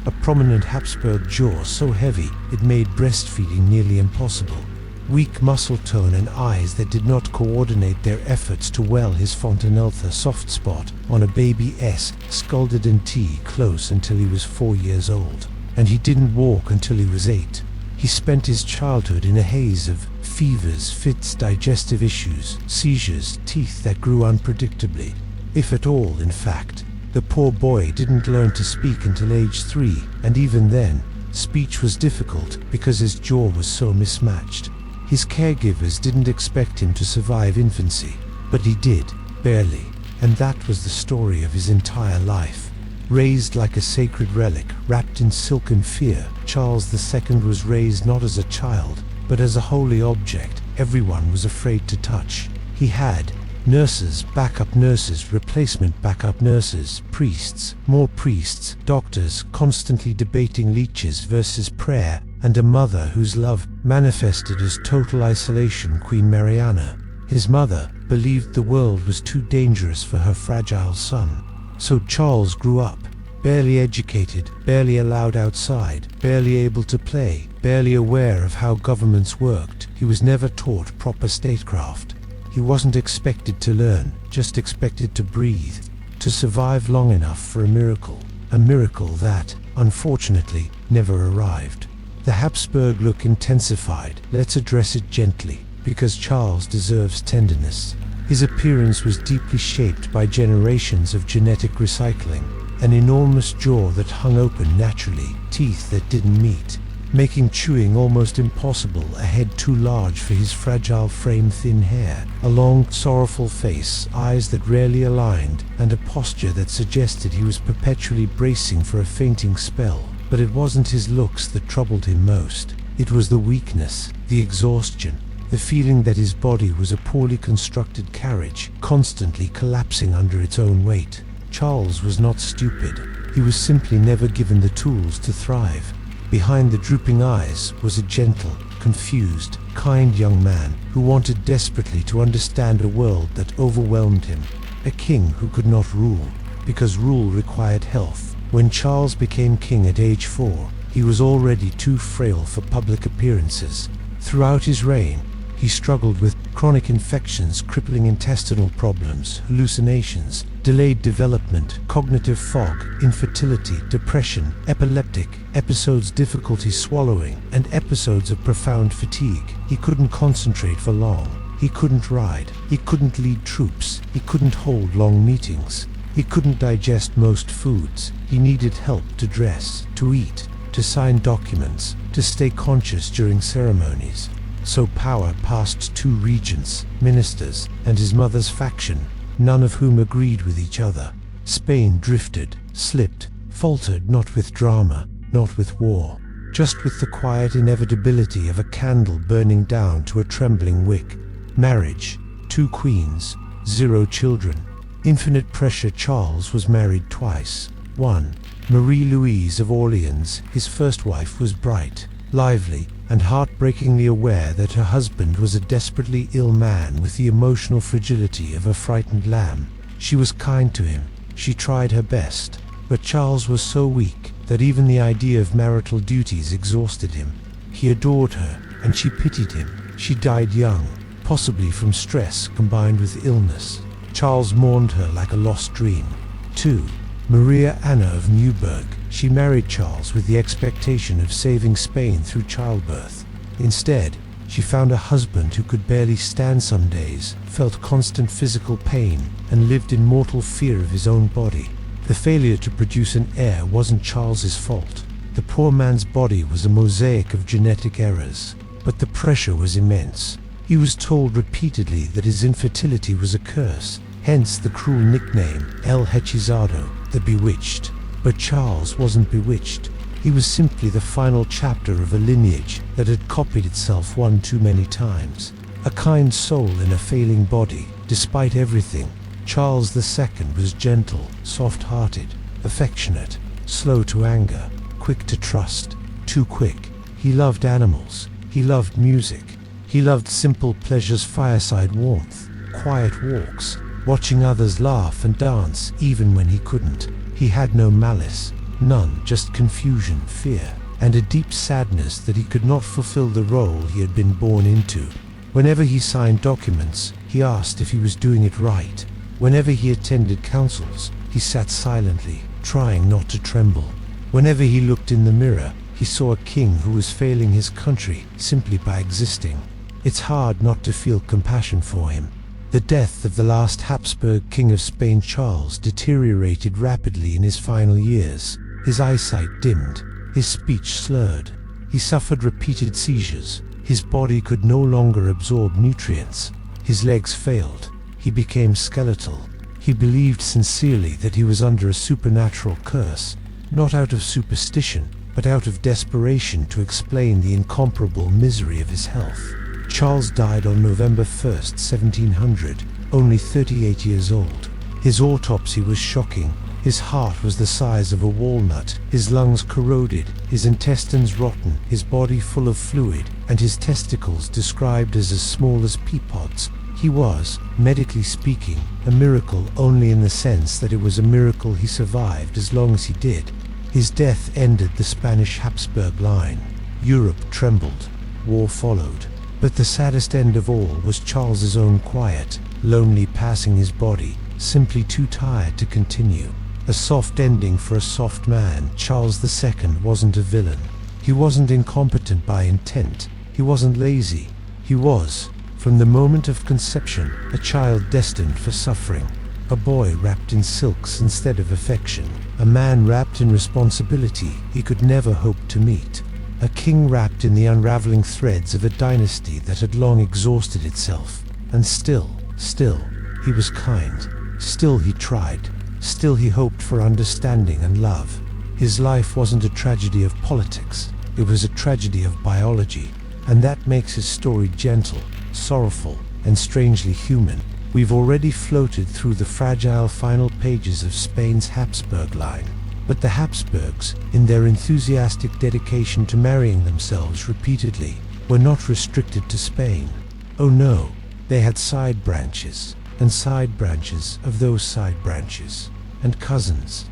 a prominent Habsburg jaw so heavy it made breastfeeding nearly impossible, weak muscle tone and eyes that did not coordinate their efforts to well his fontaneltha soft spot on a baby's scalded and tea close until he was 4 years old. And he didn't walk until he was 8. He spent his childhood in a haze of fevers, fits, digestive issues, seizures, teeth that grew unpredictably, if at all, in fact. The poor boy didn't learn to speak until age 3, and even then, speech was difficult because his jaw was so mismatched. His caregivers didn't expect him to survive infancy, but he did, barely, and that was the story of his entire life. Raised like a sacred relic, wrapped in silken fear, Charles II was raised not as a child, but as a holy object everyone was afraid to touch. He had nurses, backup nurses, replacement backup nurses, priests, more priests, doctors constantly debating leeches versus prayer, and a mother whose love manifested as total isolation, Queen Mariana. His mother believed the world was too dangerous for her fragile son. So Charles grew up, barely educated, barely allowed outside, barely able to play, barely aware of how governments worked. He was never taught proper statecraft. He wasn't expected to learn, just expected to breathe, to survive long enough for a miracle that, unfortunately, never arrived. The Habsburg look intensified. Let's address it gently, because Charles deserves tenderness. His appearance was deeply shaped by generations of genetic recycling, an enormous jaw that hung open naturally, teeth that didn't meet, making chewing almost impossible, a head too large for his fragile frame, thin hair, a long, sorrowful face, eyes that rarely aligned, and a posture that suggested he was perpetually bracing for a fainting spell. But it wasn't his looks that troubled him most. It was the weakness, the exhaustion, the feeling that his body was a poorly constructed carriage, constantly collapsing under its own weight. Charles was not stupid. He was simply never given the tools to thrive. Behind the drooping eyes was a gentle, confused, kind young man who wanted desperately to understand a world that overwhelmed him. A king who could not rule, because rule required health. When Charles became king at age 4, he was already too frail for public appearances. Throughout his reign, he struggled with chronic infections, crippling intestinal problems, hallucinations, delayed development, cognitive fog, infertility, depression, epileptic episodes, difficulty swallowing, and episodes of profound fatigue. He couldn't concentrate for long. He couldn't ride. He couldn't lead troops. He couldn't hold long meetings. He couldn't digest most foods. He needed help to dress, to eat, to sign documents, to stay conscious during ceremonies. So power passed 2 regents, ministers, and his mother's faction, none of whom agreed with each other. Spain drifted, slipped, faltered, not with drama, not with war, just with the quiet inevitability of a candle burning down to a trembling wick. Marriage, 2 queens, 0 children. Infinite pressure. Charles was married twice. 1. Marie-Louise of Orleans. His first wife was bright, lively, and heartbreakingly aware that her husband was a desperately ill man with the emotional fragility of a frightened lamb. She was kind to him. She tried her best. But Charles was so weak that even the idea of marital duties exhausted him. He adored her, and she pitied him. She died young, possibly from stress combined with illness. Charles mourned her like a lost dream. 2. Maria Anna of Neuburg. She married Charles with the expectation of saving Spain through childbirth. Instead, she found a husband who could barely stand some days, felt constant physical pain, and lived in mortal fear of his own body. The failure to produce an heir wasn't Charles's fault. The poor man's body was a mosaic of genetic errors. But the pressure was immense. He was told repeatedly that his infertility was a curse, hence the cruel nickname El Hechizado, the Bewitched. But Charles wasn't bewitched. He was simply the final chapter of a lineage that had copied itself one too many times. A kind soul in a failing body. Despite everything, Charles II was gentle, soft-hearted, affectionate, slow to anger, quick to trust, too quick. He loved animals. He loved music. He loved simple pleasures, fireside warmth, quiet walks, watching others laugh and dance even when he couldn't. He had no malice, none, just confusion, fear, and a deep sadness that he could not fulfill the role he had been born into. Whenever he signed documents, he asked if he was doing it right. Whenever he attended councils, he sat silently, trying not to tremble. Whenever he looked in the mirror, he saw a king who was failing his country simply by existing. It's hard not to feel compassion for him. The death of the last Habsburg king of Spain, Charles, deteriorated rapidly in his final years. His eyesight dimmed, his speech slurred. He suffered repeated seizures. His body could no longer absorb nutrients. His legs failed. He became skeletal. He believed sincerely that he was under a supernatural curse, not out of superstition, but out of desperation to explain the incomparable misery of his health. Charles died on November 1st, 1700, only 38 years old. His autopsy was shocking. His heart was the size of a walnut, his lungs corroded, his intestines rotten, his body full of fluid, and his testicles described as small as pea pods. He was, medically speaking, a miracle only in the sense that it was a miracle he survived as long as he did. His death ended the Spanish Habsburg line. Europe trembled. War followed. But the saddest end of all was Charles's own quiet, lonely passing, his body, simply too tired to continue. A soft ending for a soft man. Charles II wasn't a villain. He wasn't incompetent by intent. He wasn't lazy. He was, from the moment of conception, a child destined for suffering. A boy wrapped in silks instead of affection. A man wrapped in responsibility he could never hope to meet. A king wrapped in the unraveling threads of a dynasty that had long exhausted itself. And still, he was kind. Still he tried. Still he hoped for understanding and love. His life wasn't a tragedy of politics. It was a tragedy of biology. And that makes his story gentle, sorrowful, and strangely human. We've already floated through the fragile final pages of Spain's Habsburg line. But the Habsburgs, in their enthusiastic dedication to marrying themselves repeatedly, were not restricted to Spain. Oh no, they had side branches, and side branches of those side branches, and cousins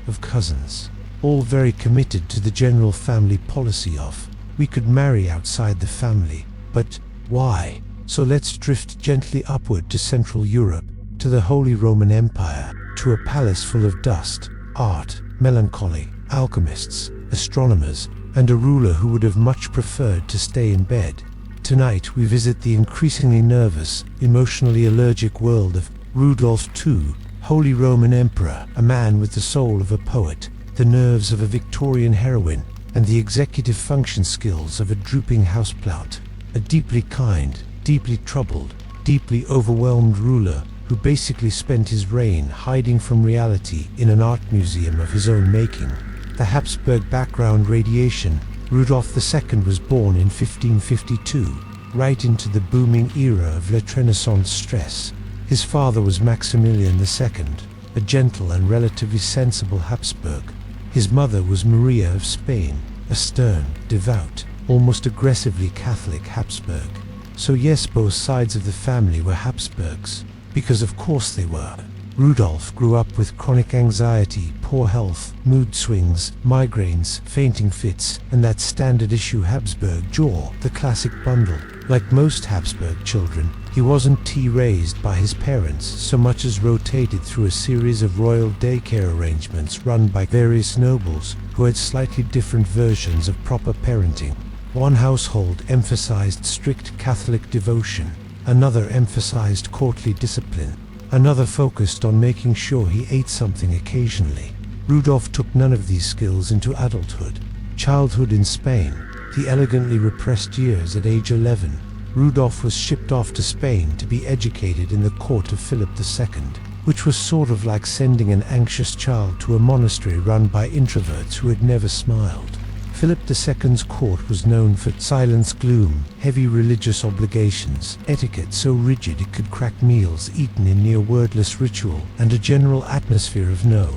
of cousins, all very committed to the general family policy of, we could marry outside the family, but why? So let's drift gently upward to Central Europe, to the Holy Roman Empire, to a palace full of dust, art, melancholy, alchemists, astronomers, and a ruler who would have much preferred to stay in bed. Tonight we visit the increasingly nervous, emotionally allergic world of Rudolph II, Holy Roman Emperor, a man with the soul of a poet, the nerves of a Victorian heroine, and the executive function skills of a drooping houseplant. A deeply kind, deeply troubled, deeply overwhelmed ruler who basically spent his reign hiding from reality in an art museum of his own making. The Habsburg background radiation, Rudolf II was born in 1552, right into the booming era of Renaissance stress. His father was Maximilian II, a gentle and relatively sensible Habsburg. His mother was Maria of Spain, a stern, devout, almost aggressively Catholic Habsburg. So yes, both sides of the family were Habsburgs, because of course they were. Rudolf grew up with chronic anxiety, poor health, mood swings, migraines, fainting fits, and that standard issue Habsburg jaw, the classic bundle. Like most Habsburg children, he wasn't raised by his parents so much as rotated through a series of royal daycare arrangements run by various nobles who had slightly different versions of proper parenting. One household emphasized strict Catholic devotion, another emphasized courtly discipline, another focused on making sure he ate something occasionally. Rudolf took none of these skills into adulthood. Childhood in Spain, the elegantly repressed years at age 11, Rudolf was shipped off to Spain to be educated in the court of Philip II, which was sort of like sending an anxious child to a monastery run by introverts who had never smiled. Philip II's court was known for silence, gloom, heavy religious obligations, etiquette so rigid it could crack meals eaten in near wordless ritual, and a general atmosphere of no.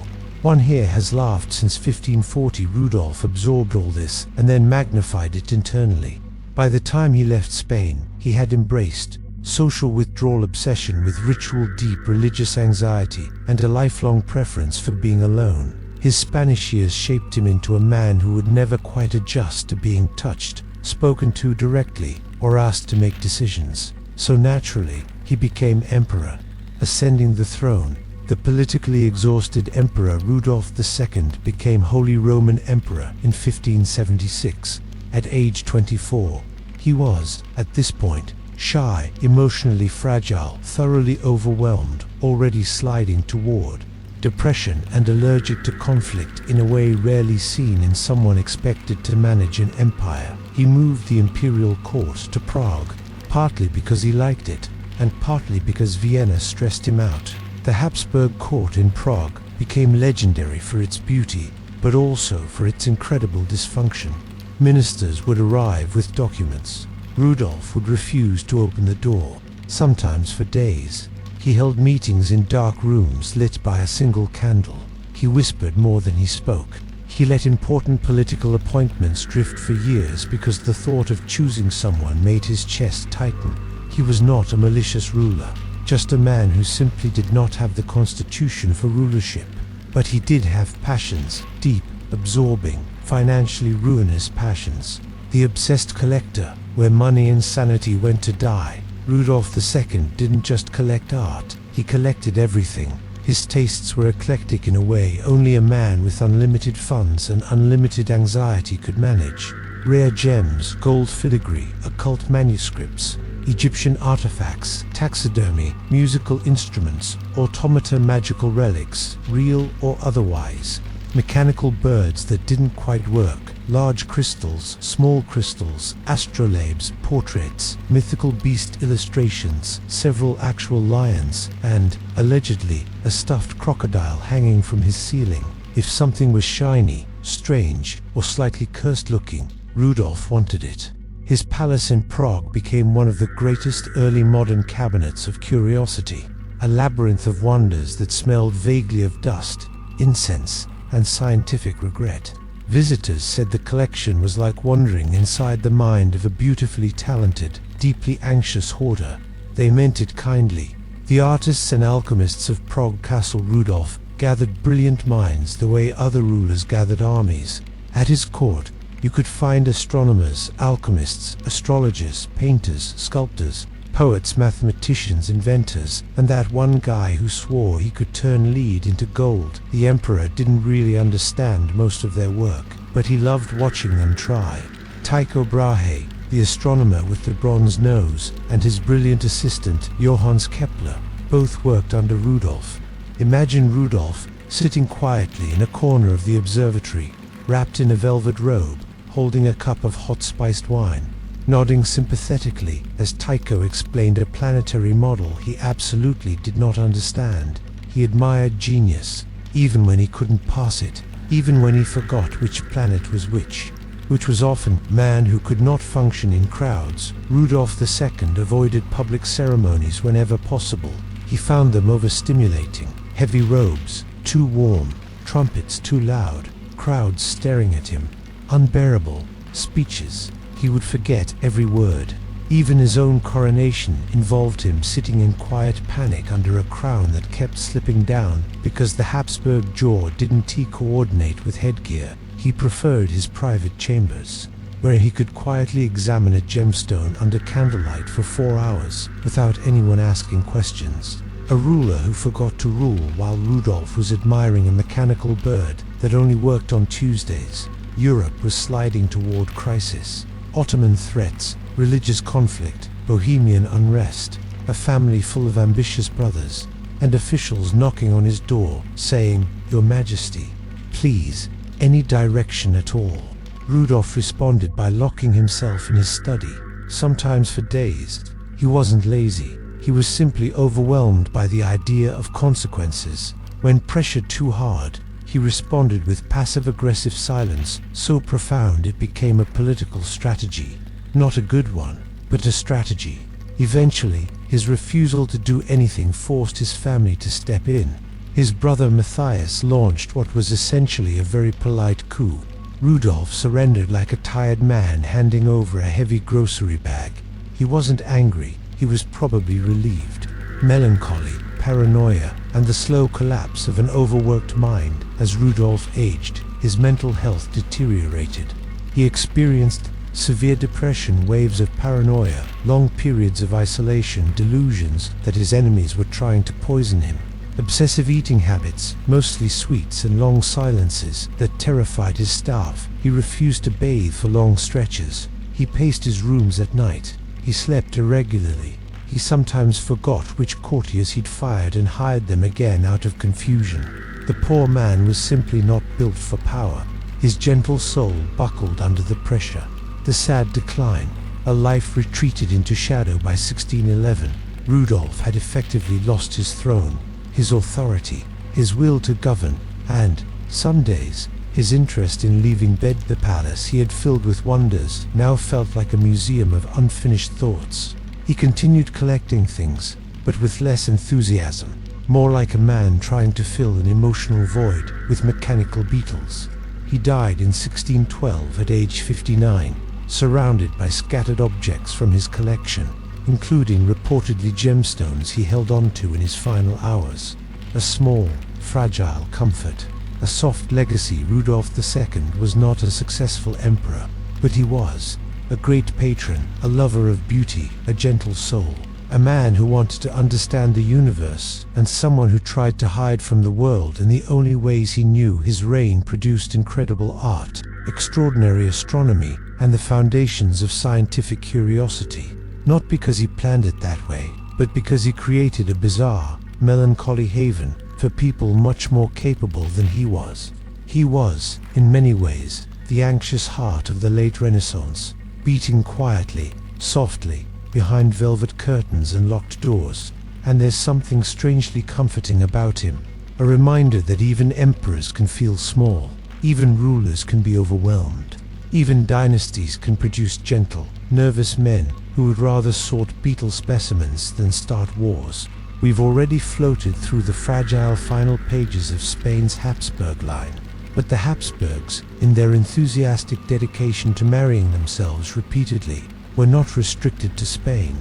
One here has laughed since 1540. Rudolf absorbed all this and then magnified it internally. By the time he left Spain, he had embraced social withdrawal, obsession with ritual, deep religious anxiety, and a lifelong preference for being alone. His Spanish years shaped him into a man who would never quite adjust to being touched, spoken to directly, or asked to make decisions. So naturally, he became emperor. Ascending the throne, the politically exhausted Emperor Rudolf II became Holy Roman Emperor in 1576. At age 24, he was, at this point, shy, emotionally fragile, thoroughly overwhelmed, already sliding toward depression, and allergic to conflict in a way rarely seen in someone expected to manage an empire. He moved the imperial court to Prague, partly because he liked it, and partly because Vienna stressed him out. The Habsburg court in Prague became legendary for its beauty, but also for its incredible dysfunction. Ministers would arrive with documents. Rudolf would refuse to open the door, sometimes for days. He held meetings in dark rooms lit by a single candle. He whispered more than he spoke. He let important political appointments drift for years because the thought of choosing someone made his chest tighten. He was not a malicious ruler, just a man who simply did not have the constitution for rulership. But he did have passions, deep, absorbing, financially ruinous passions. The obsessed collector, where money and sanity went to die. Rudolf II didn't just collect art, he collected everything. His tastes were eclectic in a way only a man with unlimited funds and unlimited anxiety could manage. Rare gems, gold filigree, occult manuscripts, Egyptian artifacts, taxidermy, musical instruments, automata, magical relics, real or otherwise, mechanical birds that didn't quite work, large crystals, small crystals, astrolabes, portraits, mythical beast illustrations, several actual lions, and, allegedly, a stuffed crocodile hanging from his ceiling. If something was shiny, strange, or slightly cursed-looking, Rudolf wanted it. His palace in Prague became one of the greatest early modern cabinets of curiosity, a labyrinth of wonders that smelled vaguely of dust, incense, and scientific regret. Visitors said the collection was like wandering inside the mind of a beautifully talented, deeply anxious hoarder. They meant it kindly. The artists and alchemists of Prague Castle Rudolf gathered brilliant minds the way other rulers gathered armies. At his court, you could find astronomers, alchemists, astrologers, painters, sculptors, poets, mathematicians, inventors, and that one guy who swore he could turn lead into gold. The emperor didn't really understand most of their work, but he loved watching them try. Tycho Brahe, the astronomer with the bronze nose, and his brilliant assistant, Johannes Kepler, both worked under Rudolf. Imagine Rudolf sitting quietly in a corner of the observatory, wrapped in a velvet robe, holding a cup of hot spiced wine, nodding sympathetically as Tycho explained a planetary model he absolutely did not understand. He admired genius, even when he couldn't pass it, even when he forgot which planet was which was often man who could not function in crowds. Rudolf II avoided public ceremonies whenever possible. He found them overstimulating. Heavy robes, too warm, trumpets too loud, crowds staring at him, unbearable, speeches. He would forget every word. Even his own coronation involved him sitting in quiet panic under a crown that kept slipping down because the Habsburg jaw didn't coordinate with headgear. He preferred his private chambers, where he could quietly examine a gemstone under candlelight for 4 hours without anyone asking questions. A ruler who forgot to rule while Rudolf was admiring a mechanical bird that only worked on Tuesdays. Europe was sliding toward crisis. Ottoman threats, religious conflict, Bohemian unrest, a family full of ambitious brothers, and officials knocking on his door, saying, "Your Majesty, please, any direction at all." Rudolf responded by locking himself in his study, sometimes for days. He wasn't lazy, he was simply overwhelmed by the idea of consequences. When pressured too hard, he responded with passive-aggressive silence, so profound it became a political strategy. Not a good one, but a strategy. Eventually, his refusal to do anything forced his family to step in. His brother Matthias launched what was essentially a very polite coup. Rudolf surrendered like a tired man handing over a heavy grocery bag. He wasn't angry, he was probably relieved. Melancholy, paranoia, and the slow collapse of an overworked mind. As Rudolf aged, his mental health deteriorated. He experienced severe depression, waves of paranoia, long periods of isolation, delusions that his enemies were trying to poison him. Obsessive eating habits, mostly sweets, and long silences that terrified his staff. He refused to bathe for long stretches. He paced his rooms at night. He slept irregularly. He sometimes forgot which courtiers he'd fired and hired them again out of confusion. The poor man was simply not built for power. His gentle soul buckled under the pressure. The sad decline. A life retreated into shadow by 1611. Rudolf had effectively lost his throne, his authority, his will to govern, and, some days, his interest in leaving the palace he had filled with wonders now felt like a museum of unfinished thoughts. He continued collecting things, but with less enthusiasm, more like a man trying to fill an emotional void with mechanical beetles. He died in 1612 at age 59, surrounded by scattered objects from his collection, including reportedly gemstones he held onto in his final hours. A small, fragile comfort, a soft legacy. Rudolf II was not a successful emperor, but he was a great patron, a lover of beauty, a gentle soul, a man who wanted to understand the universe, and someone who tried to hide from the world in the only ways he knew. His reign produced incredible art, extraordinary astronomy, and the foundations of scientific curiosity. Not because he planned it that way, but because he created a bizarre, melancholy haven for people much more capable than he was. He was, in many ways, the anxious heart of the late Renaissance, beating quietly, softly, behind velvet curtains and locked doors. And there's something strangely comforting about him, a reminder that even emperors can feel small, even rulers can be overwhelmed, even dynasties can produce gentle, nervous men who would rather sort beetle specimens than start wars. We've already floated through the fragile final pages of Spain's Habsburg line, But the Habsburgs, in their enthusiastic dedication to marrying themselves repeatedly, were not restricted to Spain.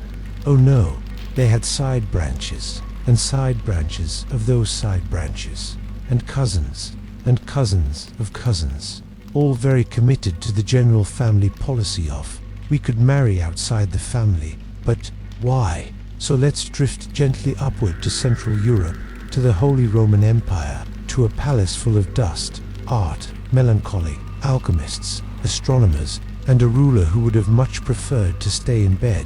Oh no, they had side branches, and side branches of those side branches, and cousins of cousins, all very committed to the general family policy of, we could marry outside the family, but why? So let's drift gently upward to Central Europe, to the Holy Roman Empire, to a palace full of dust, art, melancholy, alchemists, astronomers, and a ruler who would have much preferred to stay in bed.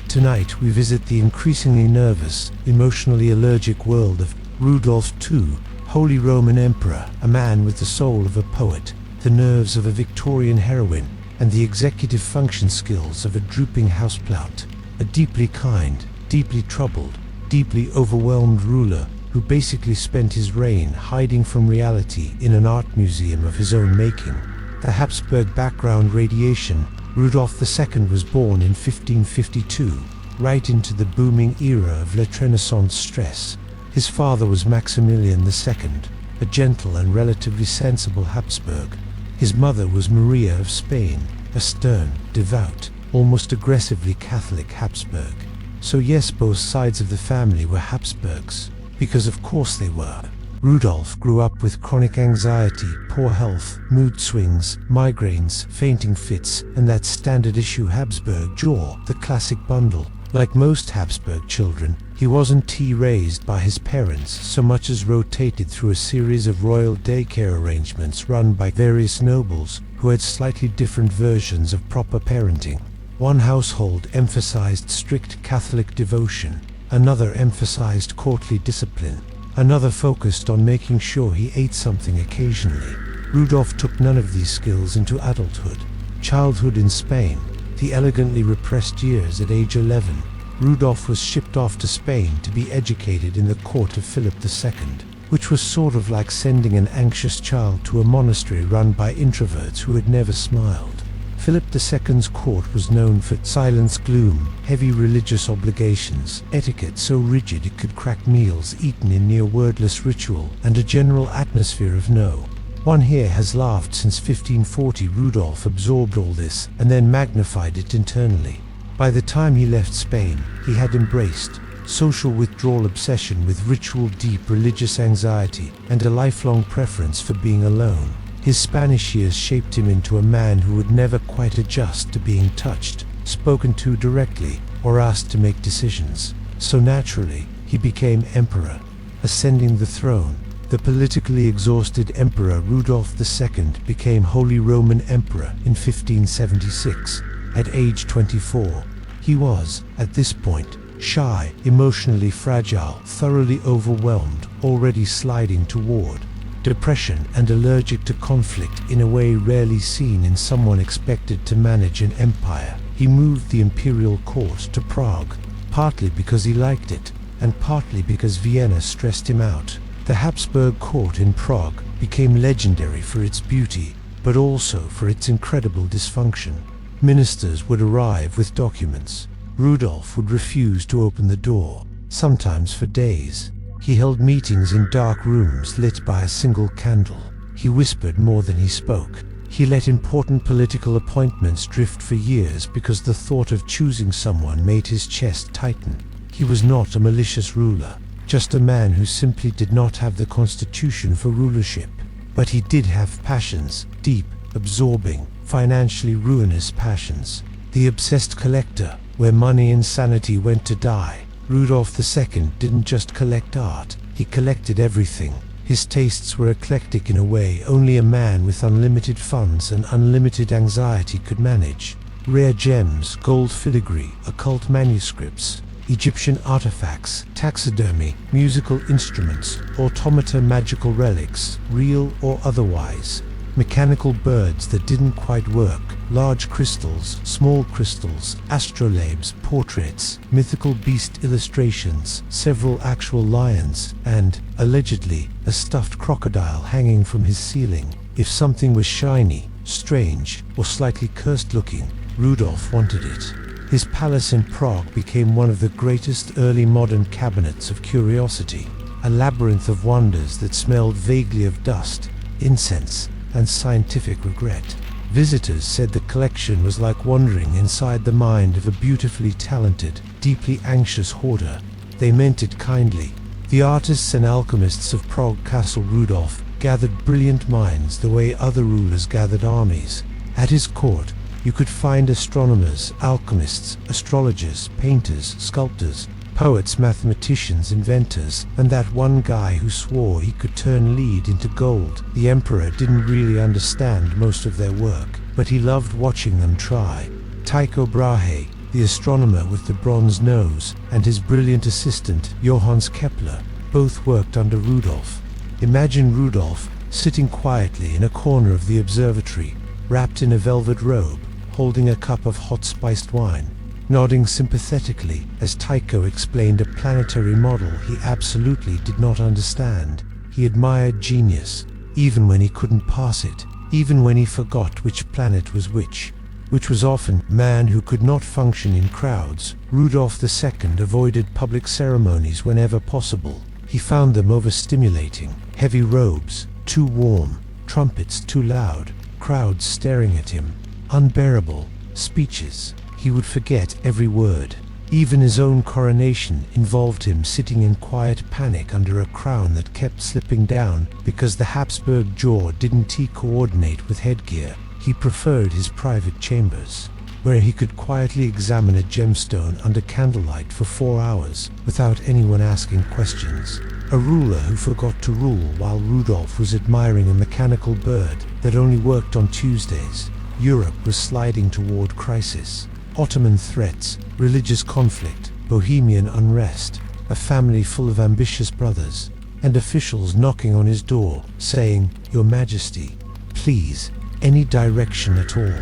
Tonight we visit the increasingly nervous, emotionally allergic world of Rudolf II, Holy Roman Emperor, a man with the soul of a poet, the nerves of a Victorian heroine, and the executive function skills of a drooping houseplant, a deeply kind, deeply troubled, deeply overwhelmed ruler who basically spent his reign hiding from reality in an art museum of his own making. The Habsburg background radiation, Rudolf II was born in 1552, right into the booming era of late Renaissance stress. His father was Maximilian II, a gentle and relatively sensible Habsburg. His mother was Maria of Spain, a stern, devout, almost aggressively Catholic Habsburg. So yes, both sides of the family were Habsburgs, because of course they were. Rudolf grew up with chronic anxiety, poor health, mood swings, migraines, fainting fits, and that standard issue Habsburg jaw, the classic bundle. Like most Habsburg children, he wasn't raised by his parents so much as rotated through a series of royal daycare arrangements run by various nobles who had slightly different versions of proper parenting. One household emphasized strict Catholic devotion, another emphasized courtly discipline, another focused on making sure he ate something occasionally. Rudolf took none of these skills into adulthood. Childhood in Spain, the elegantly repressed years at age 11, Rudolf was shipped off to Spain to be educated in the court of Philip II, which was sort of like sending an anxious child to a monastery run by introverts who had never smiled. Philip II's court was known for silence, gloom, heavy religious obligations, etiquette so rigid it could crack meals eaten in near wordless ritual, and a general atmosphere of no. One here has laughed since 1540. Rudolf absorbed all this and then magnified it internally. By the time he left Spain, he had embraced social withdrawal, obsession with ritual, deep religious anxiety, and a lifelong preference for being alone. His Spanish years shaped him into a man who would never quite adjust to being touched, spoken to directly, or asked to make decisions. So naturally, he became emperor, ascending the throne. The politically exhausted Emperor Rudolf II became Holy Roman Emperor in 1576. At age 24, he was, at this point, shy, emotionally fragile, thoroughly overwhelmed, already sliding toward depression, and allergic to conflict in a way rarely seen in someone expected to manage an empire. He moved the imperial court to Prague, partly because he liked it, and partly because Vienna stressed him out. The Habsburg court in Prague became legendary for its beauty, but also for its incredible dysfunction. Ministers would arrive with documents. Rudolf would refuse to open the door, sometimes for days. He held meetings in dark rooms lit by a single candle. He whispered more than he spoke. He let important political appointments drift for years because the thought of choosing someone made his chest tighten. He was not a malicious ruler, just a man who simply did not have the constitution for rulership. But he did have passions, deep, absorbing, financially ruinous passions. The obsessed collector, where money and sanity went to die. Rudolf II didn't just collect art, he collected everything. His tastes were eclectic in a way only a man with unlimited funds and unlimited anxiety could manage. Rare gems, gold filigree, occult manuscripts, Egyptian artifacts, taxidermy, musical instruments, automata, magical relics, real or otherwise, mechanical birds that didn't quite work, large crystals, small crystals, astrolabes, portraits, mythical beast illustrations, several actual lions, and, allegedly, a stuffed crocodile hanging from his ceiling. If something was shiny, strange, or slightly cursed-looking, Rudolf wanted it. His palace in Prague became one of the greatest early modern cabinets of curiosity, a labyrinth of wonders that smelled vaguely of dust, incense, and scientific regret. Visitors said the collection was like wandering inside the mind of a beautifully talented, deeply anxious hoarder. They meant it kindly. The artists and alchemists of Prague Castle Rudolf gathered brilliant minds the way other rulers gathered armies. At his court, you could find astronomers, alchemists, astrologers, painters, sculptors, poets, mathematicians, inventors, and that one guy who swore he could turn lead into gold. The emperor didn't really understand most of their work, but he loved watching them try. Tycho Brahe, the astronomer with the bronze nose, and his brilliant assistant, Johannes Kepler, both worked under Rudolf. Imagine Rudolf sitting quietly in a corner of the observatory, wrapped in a velvet robe, holding a cup of hot spiced wine, nodding sympathetically as Tycho explained a planetary model he absolutely did not understand. He admired genius, even when he couldn't pass it, even when he forgot which planet was which was often a man who could not function in crowds. Rudolf II avoided public ceremonies whenever possible. He found them overstimulating. Heavy robes, too warm, trumpets too loud, crowds staring at him, unbearable, speeches. He would forget every word. Even his own coronation involved him sitting in quiet panic under a crown that kept slipping down because the Habsburg jaw didn't coordinate with headgear. He preferred his private chambers, where he could quietly examine a gemstone under candlelight for 4 hours without anyone asking questions. A ruler who forgot to rule while Rudolf was admiring a mechanical bird that only worked on Tuesdays. Europe was sliding toward crisis. Ottoman threats, religious conflict, Bohemian unrest, a family full of ambitious brothers, and officials knocking on his door, saying, "Your Majesty, please, any direction at all."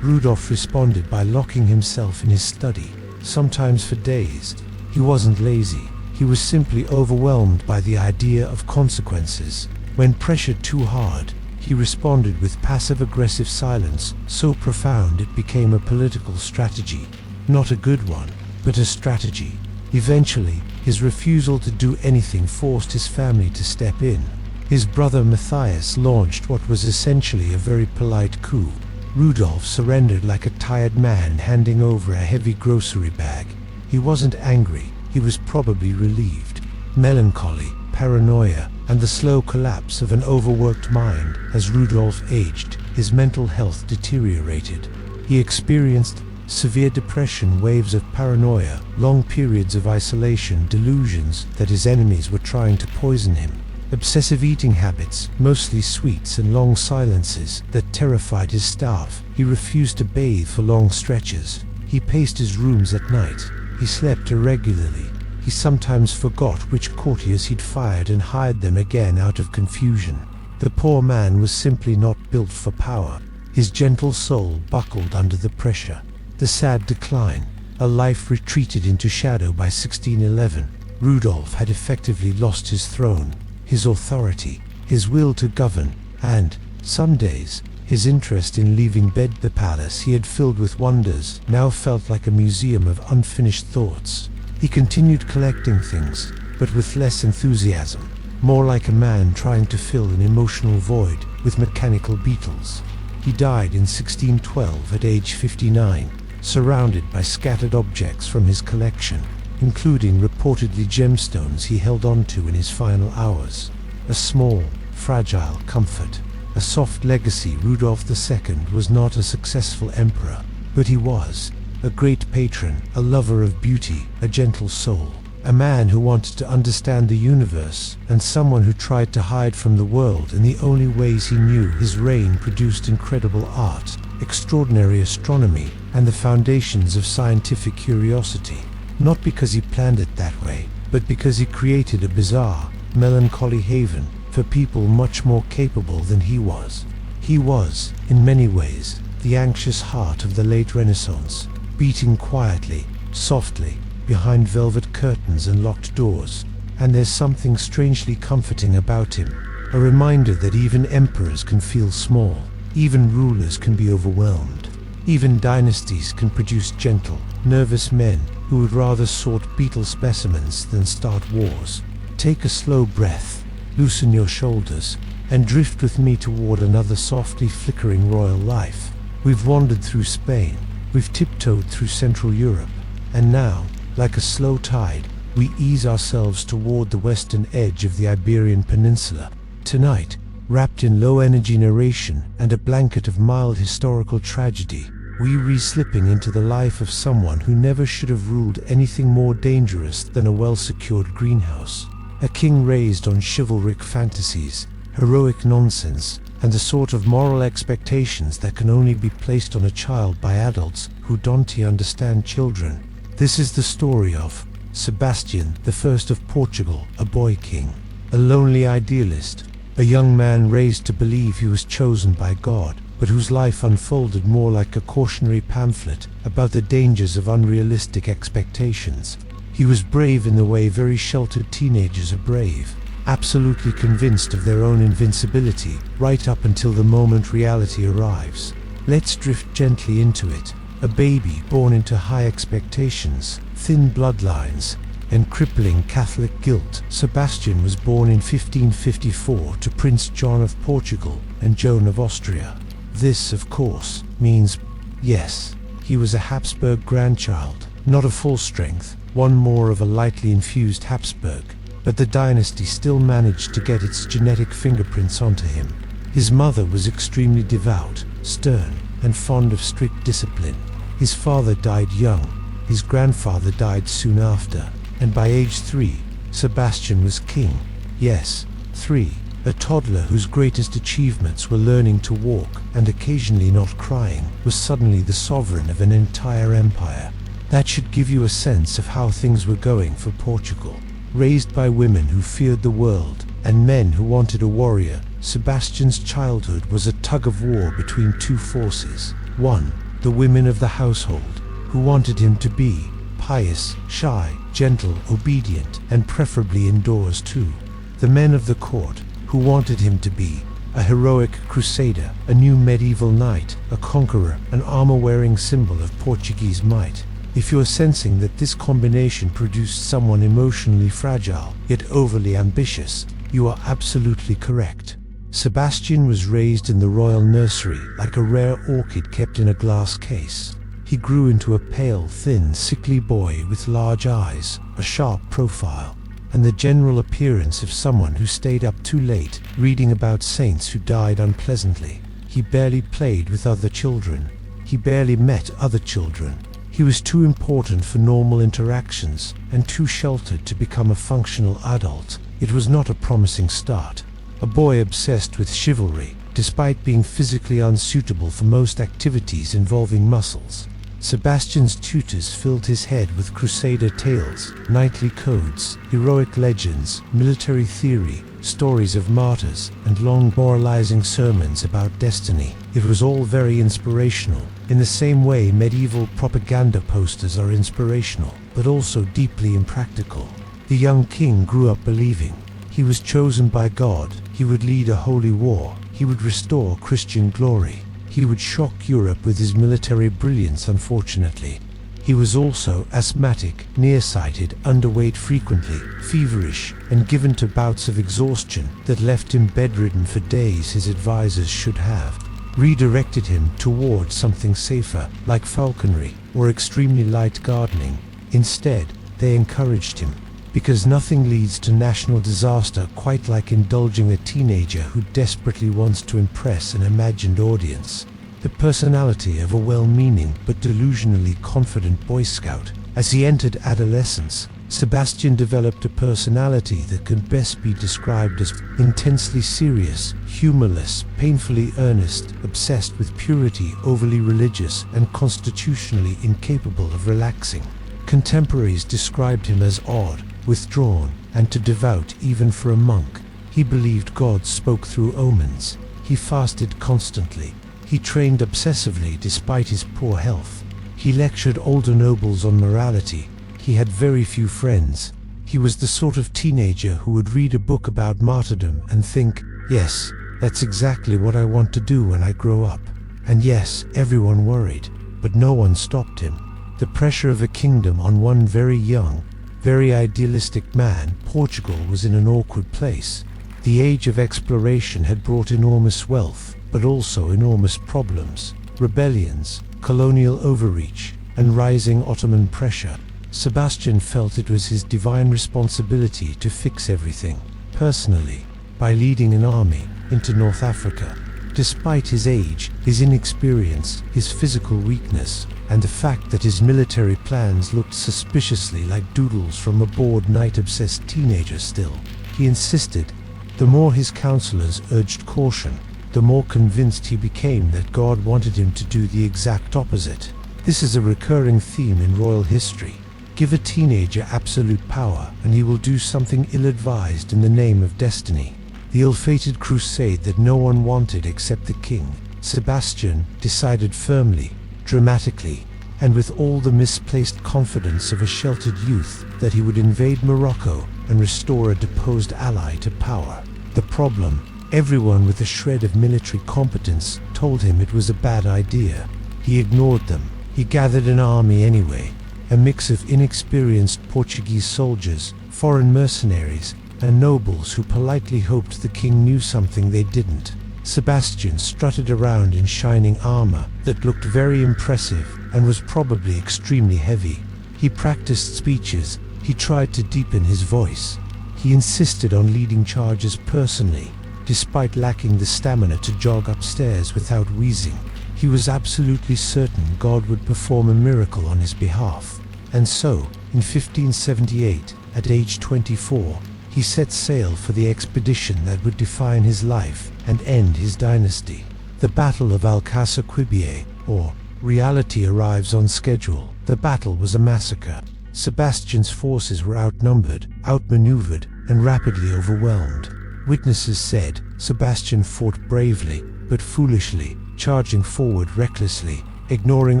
Rudolf responded by locking himself in his study, sometimes for days. He wasn't lazy, he was simply overwhelmed by the idea of consequences. When pressured too hard, he responded with passive-aggressive silence, so profound it became a political strategy. Not a good one, but a strategy. Eventually, his refusal to do anything forced his family to step in. His brother Matthias launched what was essentially a very polite coup. Rudolf surrendered like a tired man handing over a heavy grocery bag. He wasn't angry, he was probably relieved. Melancholy, paranoia, and the slow collapse of an overworked mind. As Rudolf aged, his mental health deteriorated. He experienced severe depression, waves of paranoia, long periods of isolation, delusions that his enemies were trying to poison him. Obsessive eating habits, mostly sweets, and long silences that terrified his staff. He refused to bathe for long stretches. He paced his rooms at night. He slept irregularly. He sometimes forgot which courtiers he'd fired and hired them again out of confusion. The poor man was simply not built for power. His gentle soul buckled under the pressure. The sad decline. A life retreated into shadow by 1611. Rudolf had effectively lost his throne, his authority, his will to govern, and, some days, his interest in leaving the palace he had filled with wonders now felt like a museum of unfinished thoughts. He continued collecting things, but with less enthusiasm, more like a man trying to fill an emotional void with mechanical beetles. He died in 1612 at age 59, surrounded by scattered objects from his collection, including reportedly gemstones he held onto in his final hours. A small, fragile comfort, a soft legacy. Rudolf II was not a successful emperor, but he was a great patron, a lover of beauty, a gentle soul, a man who wanted to understand the universe, and someone who tried to hide from the world in the only ways he knew. His reign produced incredible art, extraordinary astronomy, and the foundations of scientific curiosity. Not because he planned it that way, but because he created a bizarre, melancholy haven for people much more capable than he was. He was, in many ways, the anxious heart of the late Renaissance, beating quietly, softly, behind velvet curtains and locked doors. And there's something strangely comforting about him, a reminder that even emperors can feel small, even rulers can be overwhelmed, even dynasties can produce gentle, nervous men who would rather sort beetle specimens than start wars. Take a slow breath, loosen your shoulders, and drift with me toward another softly flickering royal life. We've wandered through Spain, we've tiptoed through Central Europe, and now, like a slow tide, we ease ourselves toward the western edge of the Iberian Peninsula. Tonight, wrapped in low-energy narration and a blanket of mild historical tragedy, we re-slipping into the life of someone who never should have ruled anything more dangerous than a well-secured greenhouse. A king raised on chivalric fantasies, heroic nonsense, and the sort of moral expectations that can only be placed on a child by adults who don't understand children. This is the story of Sebastian I of Portugal, a boy king, a lonely idealist, a young man raised to believe he was chosen by God, but whose life unfolded more like a cautionary pamphlet about the dangers of unrealistic expectations. He was brave in the way very sheltered teenagers are brave, absolutely convinced of their own invincibility, right up until the moment reality arrives. Let's drift gently into it. A baby born into high expectations, thin bloodlines, and crippling Catholic guilt, Sebastian was born in 1554 to Prince John of Portugal and Joan of Austria. This, of course, means, yes, he was a Habsburg grandchild, not a full strength, one more of a lightly infused Habsburg, but the dynasty still managed to get its genetic fingerprints onto him. His mother was extremely devout, stern, and fond of strict discipline. His father died young, his grandfather died soon after, and by age 3, Sebastian was king. Yes, 3, a toddler whose greatest achievements were learning to walk and occasionally not crying, was suddenly the sovereign of an entire empire. That should give you a sense of how things were going for Portugal. Raised by women who feared the world and men who wanted a warrior, Sebastian's childhood was a tug-of-war between two forces. One, the women of the household, who wanted him to be pious, shy, gentle, obedient, and preferably indoors too. The men of the court, who wanted him to be a heroic crusader, a new medieval knight, a conqueror, an armor-wearing symbol of Portuguese might. If you're sensing that this combination produced someone emotionally fragile, yet overly ambitious, you are absolutely correct. Sebastian was raised in the royal nursery like a rare orchid kept in a glass case. He grew into a pale, thin, sickly boy with large eyes, a sharp profile, and the general appearance of someone who stayed up too late, reading about saints who died unpleasantly. He barely played with other children. He barely met other children. He was too important for normal interactions, and too sheltered to become a functional adult. It was not a promising start. A boy obsessed with chivalry, despite being physically unsuitable for most activities involving muscles. Sebastian's tutors filled his head with crusader tales, knightly codes, heroic legends, military theory, stories of martyrs, and long moralizing sermons about destiny. It was all very inspirational, in the same way medieval propaganda posters are inspirational, but also deeply impractical. The young king grew up believing he was chosen by God, he would lead a holy war, he would restore Christian glory. He would shock Europe with his military brilliance. Unfortunately, he was also asthmatic, nearsighted, underweight frequently, feverish, and given to bouts of exhaustion that left him bedridden for days. His advisors should have redirected him toward something safer, like falconry or extremely light gardening. Instead, they encouraged him, because nothing leads to national disaster quite like indulging a teenager who desperately wants to impress an imagined audience. The personality of a well-meaning but delusionally confident Boy Scout. As he entered adolescence, Sebastian developed a personality that can best be described as intensely serious, humorless, painfully earnest, obsessed with purity, overly religious, and constitutionally incapable of relaxing. Contemporaries described him as odd, withdrawn, and too devout even for a monk. He believed God spoke through omens. He fasted constantly. He trained obsessively despite his poor health. He lectured older nobles on morality. He had very few friends. He was the sort of teenager who would read a book about martyrdom and think, yes, that's exactly what I want to do when I grow up. And yes, everyone worried, but no one stopped him. The pressure of a kingdom on one very young, very idealistic man. Portugal was in an awkward place. The age of exploration had brought enormous wealth, but also enormous problems: rebellions, colonial overreach, and rising Ottoman pressure. Sebastian felt it was his divine responsibility to fix everything, personally, by leading an army into North Africa. Despite his age, his inexperience, his physical weakness, and the fact that his military plans looked suspiciously like doodles from a bored, night-obsessed teenager still, he insisted. The more his counselors urged caution, the more convinced he became that God wanted him to do the exact opposite. This is a recurring theme in royal history. Give a teenager absolute power, and he will do something ill-advised in the name of destiny. The ill-fated crusade that no one wanted except the king, Sebastian decided firmly, dramatically, and with all the misplaced confidence of a sheltered youth, that he would invade Morocco and restore a deposed ally to power. The problem: everyone with a shred of military competence told him it was a bad idea. He ignored them. He gathered an army anyway, a mix of inexperienced Portuguese soldiers, foreign mercenaries, and nobles who politely hoped the king knew something they didn't. Sebastian strutted around in shining armor that looked very impressive and was probably extremely heavy. He practiced speeches. He tried to deepen his voice. He insisted on leading charges personally, despite lacking the stamina to jog upstairs without wheezing. He was absolutely certain God would perform a miracle on his behalf. And so, in 1578, at age 24, he set sail for the expedition that would define his life and end his dynasty. The Battle of Alcácer-Quibie, or Reality Arrives on Schedule. The battle was a massacre. Sebastian's forces were outnumbered, outmaneuvered, and rapidly overwhelmed. Witnesses said Sebastian fought bravely, but foolishly, charging forward recklessly, ignoring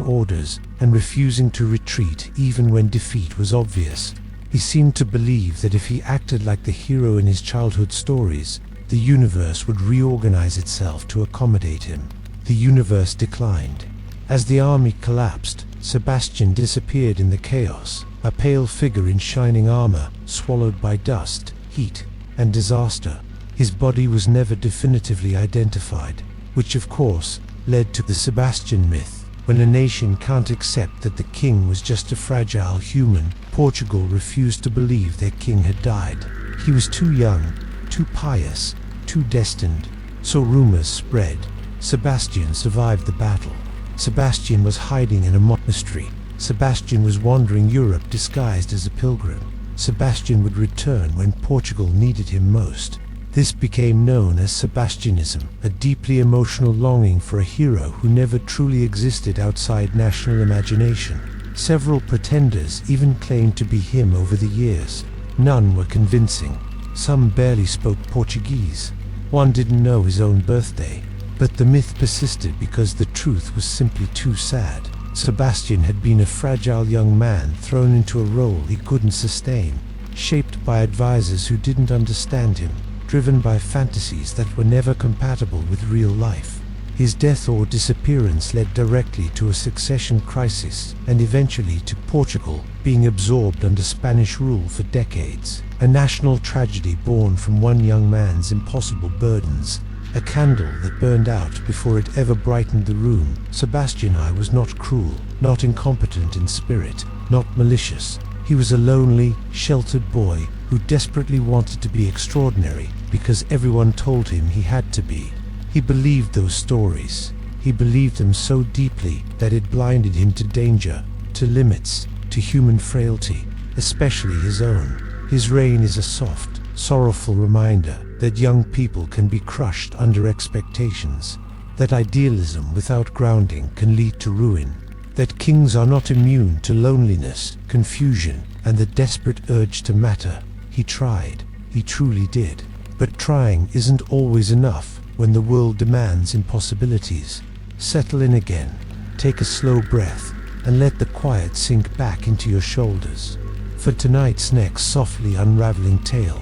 orders, and refusing to retreat even when defeat was obvious. He seemed to believe that if he acted like the hero in his childhood stories, the universe would reorganize itself to accommodate him. The universe declined. As the army collapsed, Sebastian disappeared in the chaos, a pale figure in shining armor, swallowed by dust, heat, and disaster. His body was never definitively identified, which of course led to the Sebastian myth. When a nation can't accept that the king was just a fragile human, Portugal refused to believe their king had died. He was too young, too pious, too destined. So rumors spread. Sebastian survived the battle. Sebastian was hiding in a monastery. Sebastian was wandering Europe disguised as a pilgrim. Sebastian would return when Portugal needed him most. This became known as Sebastianism, a deeply emotional longing for a hero who never truly existed outside national imagination. Several pretenders even claimed to be him over the years. None were convincing. Some barely spoke Portuguese. One didn't know his own birthday. But the myth persisted because the truth was simply too sad. Sebastian had been a fragile young man thrown into a role he couldn't sustain, shaped by advisors who didn't understand him, driven by fantasies that were never compatible with real life. His death or disappearance led directly to a succession crisis, and eventually to Portugal being absorbed under Spanish rule for decades. A national tragedy born from one young man's impossible burdens, a candle that burned out before it ever brightened the room. Sebastian I was not cruel, not incompetent in spirit, not malicious. He was a lonely, sheltered boy who desperately wanted to be extraordinary because everyone told him he had to be. He believed those stories. He believed them so deeply that it blinded him to danger, to limits, to human frailty, especially his own. His reign is a soft, sorrowful reminder that young people can be crushed under expectations, that idealism without grounding can lead to ruin, that kings are not immune to loneliness, confusion, and the desperate urge to matter. He tried, he truly did. But trying isn't always enough when the world demands impossibilities. Settle in again, take a slow breath, and let the quiet sink back into your shoulders. For tonight's next softly unraveling tale,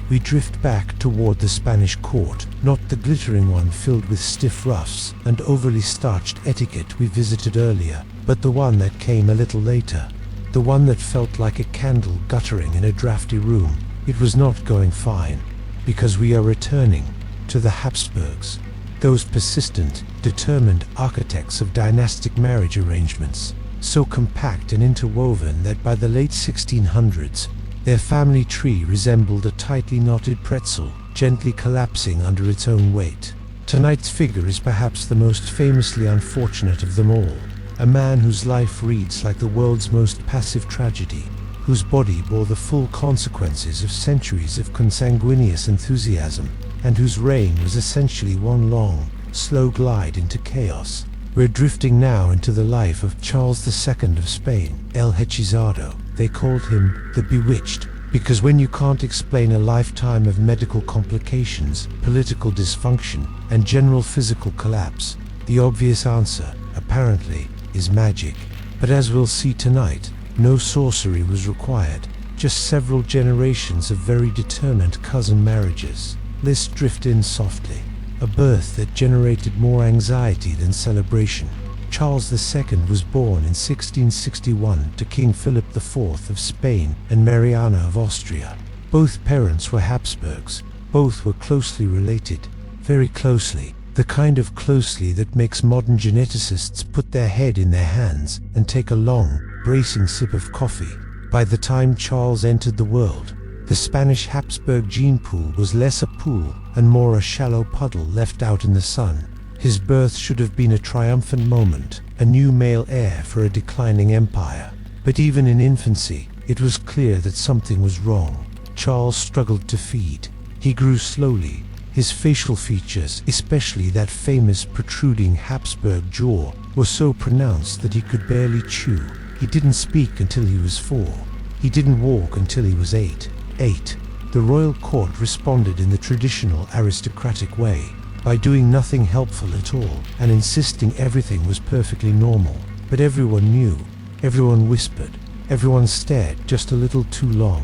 we drift back toward the Spanish court, not the glittering one filled with stiff ruffs and overly starched etiquette we visited earlier, but the one that came a little later, the one that felt like a candle guttering in a drafty room. It was not going fine. because we are returning to the Habsburgs, those persistent, determined architects of dynastic marriage arrangements, so compact and interwoven that by the late 1600s, their family tree resembled a tightly knotted pretzel, gently collapsing under its own weight. Tonight's figure is perhaps the most famously unfortunate of them all, a man whose life reads like the world's most passive tragedy, whose body bore the full consequences of centuries of consanguineous enthusiasm, and whose reign was essentially one long, slow glide into chaos. We're drifting now into the life of Charles II of Spain, El Hechizado. They called him the Bewitched, because when you can't explain a lifetime of medical complications, political dysfunction, and general physical collapse, the obvious answer, apparently, is magic. But as we'll see tonight, no sorcery was required, just several generations of very determined cousin marriages. Let's drift in softly. A birth that generated more anxiety than celebration. Charles II was born in 1661 to King Philip IV of Spain and Mariana of Austria. Both parents were Habsburgs. Both were closely related, very closely, the kind of closely that makes modern geneticists put their head in their hands and take a long, bracing sip of coffee. By the time Charles entered the world, the Spanish Habsburg gene pool was less a pool and more a shallow puddle left out in the sun. His birth should have been a triumphant moment, a new male heir for a declining empire. But even in infancy, it was clear that something was wrong. Charles struggled to feed. He grew slowly. His facial features, especially that famous protruding Habsburg jaw, were so pronounced that he could barely chew. He didn't speak until he was 4. He didn't walk until he was 8. The royal court responded in the traditional aristocratic way, by doing nothing helpful at all and insisting everything was perfectly normal. But everyone knew, everyone whispered, everyone stared just a little too long.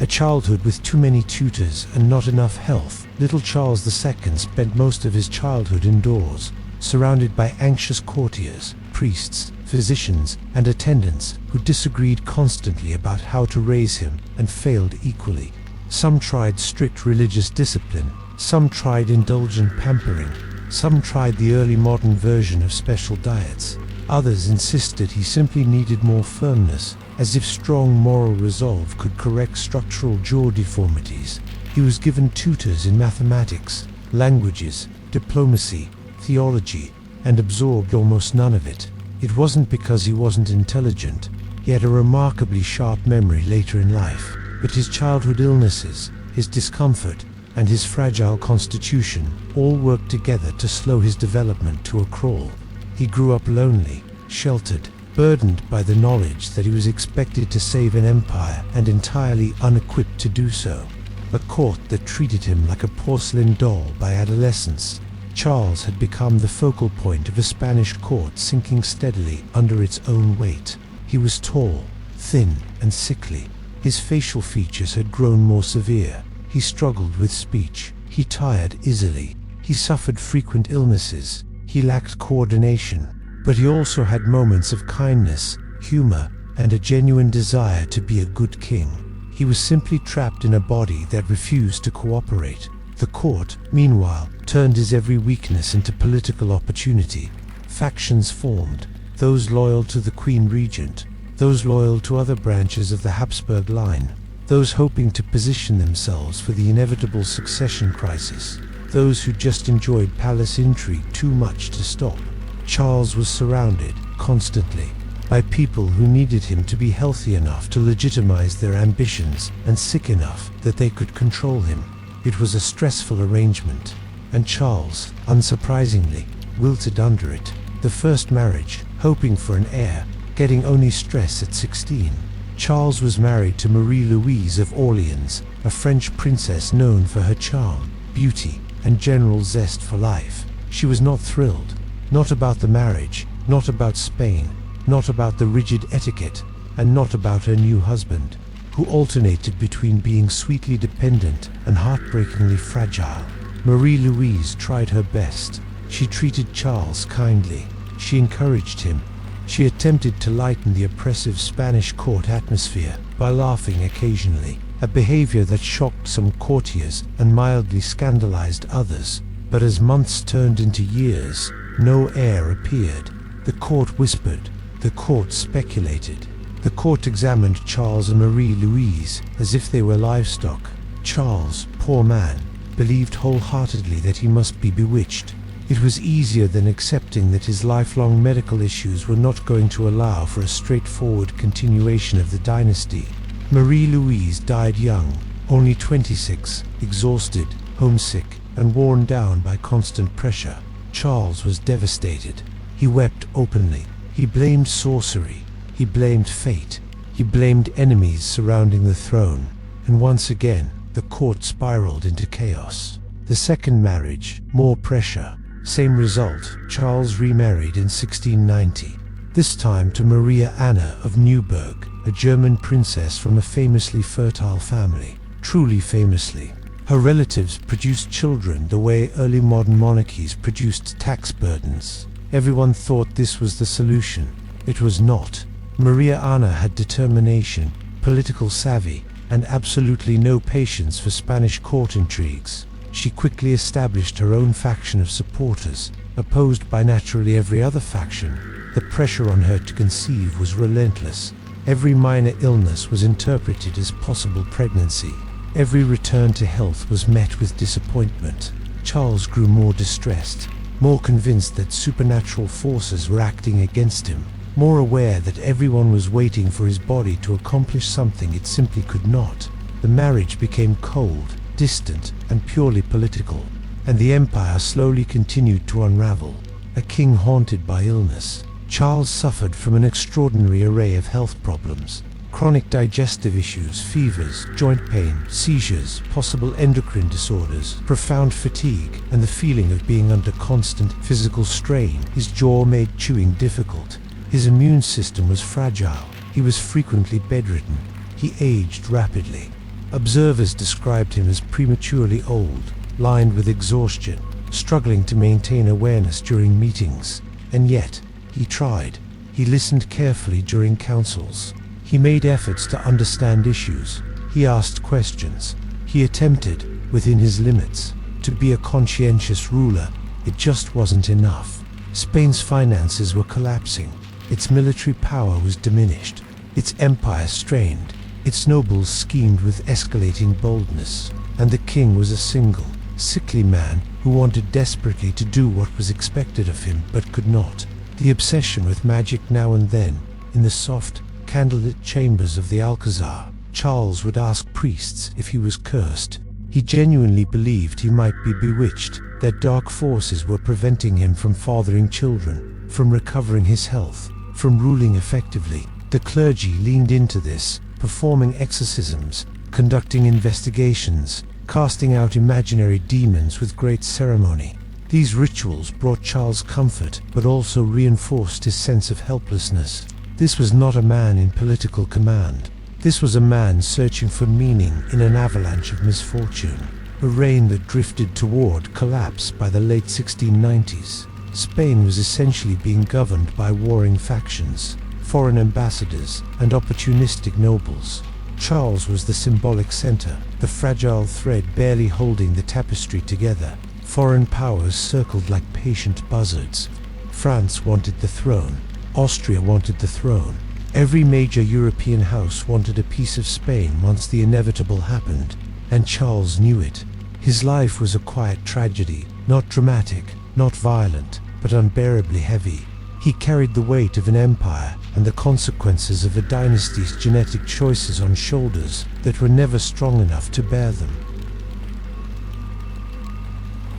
A childhood with too many tutors and not enough health. Little Charles II spent most of his childhood indoors, surrounded by anxious courtiers, priests, physicians, and attendants who disagreed constantly about how to raise him and failed equally. Some tried strict religious discipline, some tried indulgent pampering, some tried the early modern version of special diets. Others insisted he simply needed more firmness, as if strong moral resolve could correct structural jaw deformities. He was given tutors in mathematics, languages, diplomacy, theology, and absorbed almost none of it. It wasn't because he wasn't intelligent. He had a remarkably sharp memory later in life, but his childhood illnesses, his discomfort, and his fragile constitution all worked together to slow his development to a crawl. He grew up lonely, sheltered, burdened by the knowledge that he was expected to save an empire and entirely unequipped to do so. A court that treated him like a porcelain doll by adolescence. Charles had become the focal point of a Spanish court sinking steadily under its own weight. He was tall, thin, and sickly. His facial features had grown more severe. He struggled with speech. He tired easily. He suffered frequent illnesses. He lacked coordination. But he also had moments of kindness, humor, and a genuine desire to be a good king. He was simply trapped in a body that refused to cooperate. The court, meanwhile, turned his every weakness into political opportunity. Factions formed, those loyal to the Queen Regent, those loyal to other branches of the Habsburg line, those hoping to position themselves for the inevitable succession crisis, those who just enjoyed palace intrigue too much to stop. Charles was surrounded, constantly, by people who needed him to be healthy enough to legitimize their ambitions and sick enough that they could control him. It was a stressful arrangement, and Charles, unsurprisingly, wilted under it. The first marriage, hoping for an heir, getting only stress at 16. Charles was married to Marie-Louise of Orleans, a French princess known for her charm, beauty, and general zest for life. She was not thrilled, not about the marriage, not about Spain, not about the rigid etiquette, and not about her new husband, who alternated between being sweetly dependent and heartbreakingly fragile. Marie-Louise tried her best. She treated Charles kindly. She encouraged him. She attempted to lighten the oppressive Spanish court atmosphere by laughing occasionally. a behavior that shocked some courtiers and mildly scandalized others. But as months turned into years, no heir appeared. The court whispered, the court speculated. The court examined Charles and Marie-Louise as if they were livestock. Charles, poor man, believed wholeheartedly that he must be bewitched. It was easier than accepting that his lifelong medical issues were not going to allow for a straightforward continuation of the dynasty. Marie-Louise died young, only 26, exhausted, homesick, and worn down by constant pressure. Charles was devastated. He wept openly. He blamed sorcery. He blamed fate. He blamed enemies surrounding the throne. And once again, the court spiraled into chaos. The second marriage, more pressure. Same result, Charles remarried in 1690. This time to Maria Anna of Neuburg, a German princess from a famously fertile family. Truly famously. Her relatives produced children the way early modern monarchies produced tax burdens. Everyone thought this was the solution. It was not. Maria Anna had determination, political savvy, and absolutely no patience for Spanish court intrigues. She quickly established her own faction of supporters, opposed by naturally every other faction. The pressure on her to conceive was relentless. Every minor illness was interpreted as possible pregnancy. Every return to health was met with disappointment. Charles grew more distressed, more convinced that supernatural forces were acting against him, more aware that everyone was waiting for his body to accomplish something it simply could not. The marriage became cold, distant, and purely political, and the empire slowly continued to unravel. A king haunted by illness, Charles suffered from an extraordinary array of health problems. Chronic digestive issues, fevers, joint pain, seizures, possible endocrine disorders, profound fatigue, and the feeling of being under constant physical strain. His jaw made chewing difficult. His immune system was fragile. He was frequently bedridden. He aged rapidly. Observers described him as prematurely old, lined with exhaustion, struggling to maintain awareness during meetings. And yet, he tried. He listened carefully during councils. He made efforts to understand issues. He asked questions. He attempted, within his limits, to be a conscientious ruler. It just wasn't enough. Spain's finances were collapsing. Its military power was diminished. Its empire strained. Its nobles schemed with escalating boldness. And the king was a single, sickly man who wanted desperately to do what was expected of him but could not. The obsession with magic now and then, in the soft, candlelit chambers of the Alcazar. Charles would ask priests if he was cursed. He genuinely believed he might be bewitched, that dark forces were preventing him from fathering children, from recovering his health, from ruling effectively. The clergy leaned into this, performing exorcisms, conducting investigations, casting out imaginary demons with great ceremony. These rituals brought Charles comfort, but also reinforced his sense of helplessness. This was not a man in political command. This was a man searching for meaning in an avalanche of misfortune. A reign that drifted toward collapse by the late 1690s. Spain was essentially being governed by warring factions, foreign ambassadors, and opportunistic nobles. Charles was the symbolic center, the fragile thread barely holding the tapestry together. Foreign powers circled like patient buzzards. France wanted the throne. Austria wanted the throne. Every major European house wanted a piece of Spain once the inevitable happened, and Charles knew it. His life was a quiet tragedy, not dramatic, not violent, but unbearably heavy. He carried the weight of an empire and the consequences of a dynasty's genetic choices on shoulders that were never strong enough to bear them.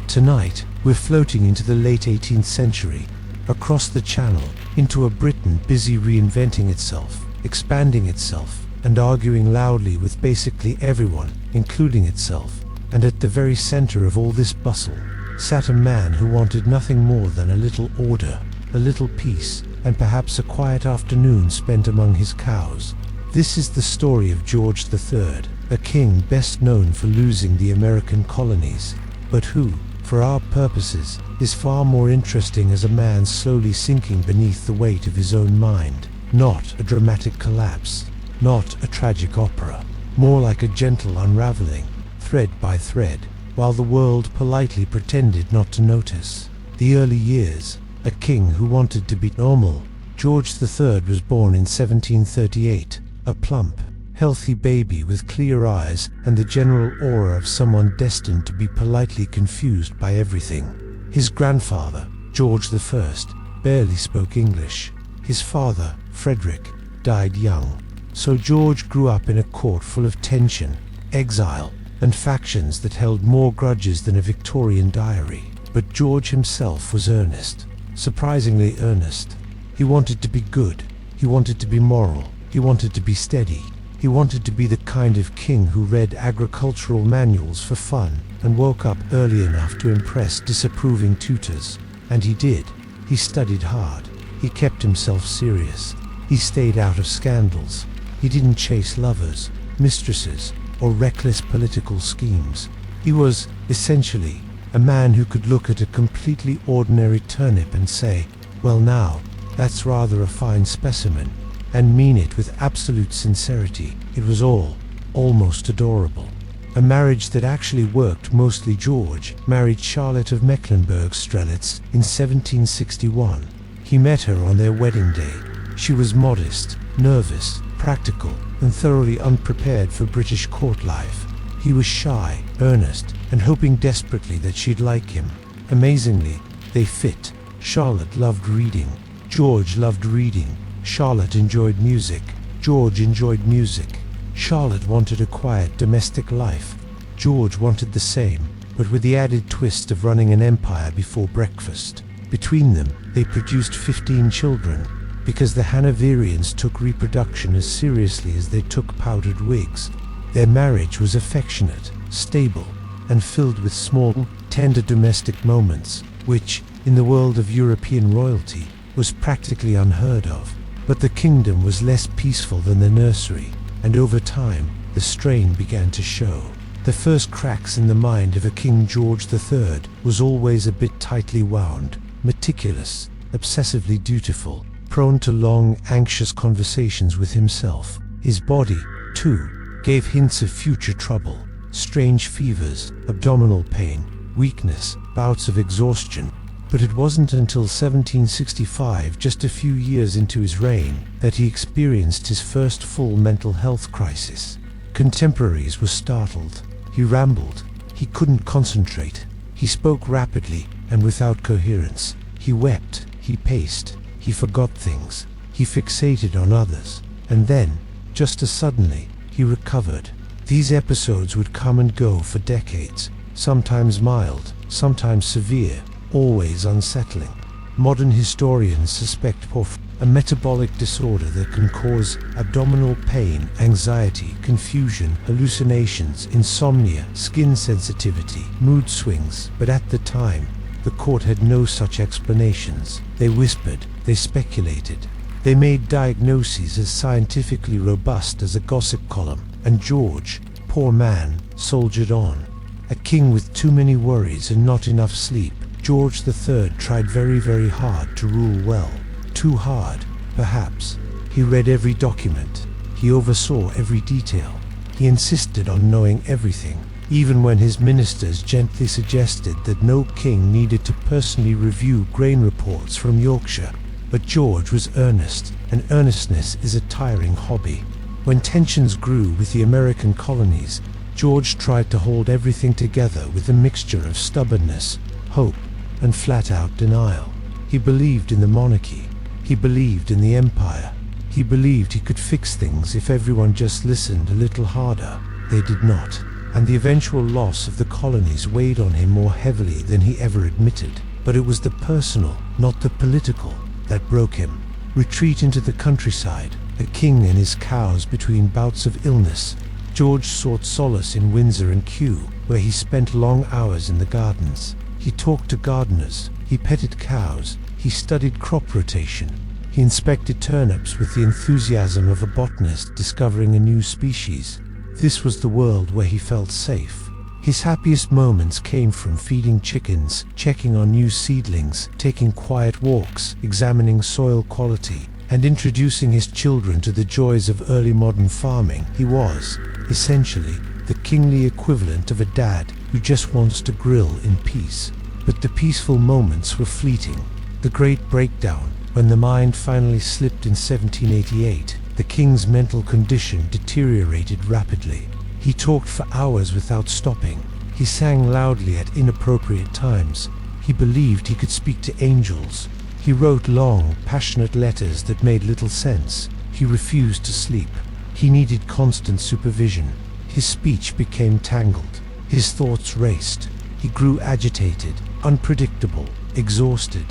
Tonight, we're floating into the late 18th century, across the Channel, into a Britain busy reinventing itself, expanding itself, and arguing loudly with basically everyone, including itself. And at the very center of all this bustle, sat a man who wanted nothing more than a little order, a little peace, and perhaps a quiet afternoon spent among his cows. This is the story of George III, a king best known for losing the American colonies, but who, for our purposes, is far more interesting as a man slowly sinking beneath the weight of his own mind. Not a dramatic collapse, not a tragic opera, more like a gentle unraveling, thread by thread, while the world politely pretended not to notice. The early years. A king who wanted to be normal. George III was born in 1738, a plump, healthy baby with clear eyes and the general aura of someone destined to be politely confused by everything. His grandfather, George I, barely spoke English. His father, Frederick, died young. So George grew up in a court full of tension, exile, and factions that held more grudges than a Victorian diary. But George himself was earnest, surprisingly earnest. He wanted to be good, he wanted to be moral, he wanted to be steady. He wanted to be the kind of king who read agricultural manuals for fun and woke up early enough to impress disapproving tutors. And he did. He studied hard. He kept himself serious. He stayed out of scandals. He didn't chase lovers, mistresses, or reckless political schemes. He was, essentially, a man who could look at a completely ordinary turnip and say, "Well now, that's rather a fine specimen," and mean it with absolute sincerity. It was almost adorable. A marriage that actually worked. Mostly George married Charlotte of Mecklenburg-Strelitz in 1761. He met her on their wedding day. She was modest, nervous, practical, and thoroughly unprepared for British court life. He was shy, earnest, and hoping desperately that she'd like him. Amazingly, they fit. Charlotte loved reading. George loved reading. Charlotte enjoyed music. George enjoyed music. Charlotte wanted a quiet domestic life. George wanted the same, but with the added twist of running an empire before breakfast. Between them, they produced 15 children, because the Hanoverians took reproduction as seriously as they took powdered wigs. Their marriage was affectionate, stable, and filled with small, tender domestic moments, which, in the world of European royalty, was practically unheard of. But the kingdom was less peaceful than the nursery, and over time, the strain began to show. The first cracks in the mind of a King George III was always a bit tightly wound, meticulous, obsessively dutiful, prone to long, anxious conversations with himself. His body, too, gave hints of future trouble. Strange fevers, abdominal pain, weakness, bouts of exhaustion. But it wasn't until 1765, just a few years into his reign, that he experienced his first full mental health crisis. Contemporaries were startled. He rambled. He couldn't concentrate. He spoke rapidly and without coherence. He wept. He paced. He forgot things. He fixated on others. And then, just as suddenly, he recovered. These episodes would come and go for decades, sometimes mild, sometimes severe, always unsettling. Modern historians suspect a metabolic disorder that can cause abdominal pain, anxiety, confusion, hallucinations, insomnia, skin sensitivity, mood swings. But at the time, the court had no such explanations. They whispered, they speculated. They made diagnoses as scientifically robust as a gossip column. And George, poor man, soldiered on. A king with too many worries and not enough sleep. George III tried very, very hard to rule well. Too hard, perhaps. He read every document. He oversaw every detail. He insisted on knowing everything, even when his ministers gently suggested that no king needed to personally review grain reports from Yorkshire. But George was earnest, and earnestness is a tiring hobby. When tensions grew with the American colonies, George tried to hold everything together with a mixture of stubbornness, hope, and flat-out denial. He believed in the monarchy. He believed in the empire. He believed he could fix things if everyone just listened a little harder. They did not, and the eventual loss of the colonies weighed on him more heavily than he ever admitted. But it was the personal, not the political, that broke him. Retreat into the countryside, a king and his cows between bouts of illness. George sought solace in Windsor and Kew, where he spent long hours in the gardens. He talked to gardeners, he petted cows, he studied crop rotation. He inspected turnips with the enthusiasm of a botanist discovering a new species. This was the world where he felt safe. His happiest moments came from feeding chickens, checking on new seedlings, taking quiet walks, examining soil quality, and introducing his children to the joys of early modern farming. He was, essentially, the kingly equivalent of a dad who just wants to grill in peace. But the peaceful moments were fleeting. The Great Breakdown, when the mind finally slipped in 1788, the king's mental condition deteriorated rapidly. He talked for hours without stopping. He sang loudly at inappropriate times. He believed he could speak to angels. He wrote long, passionate letters that made little sense. He refused to sleep. He needed constant supervision. His speech became tangled. His thoughts raced. He grew agitated, unpredictable, exhausted.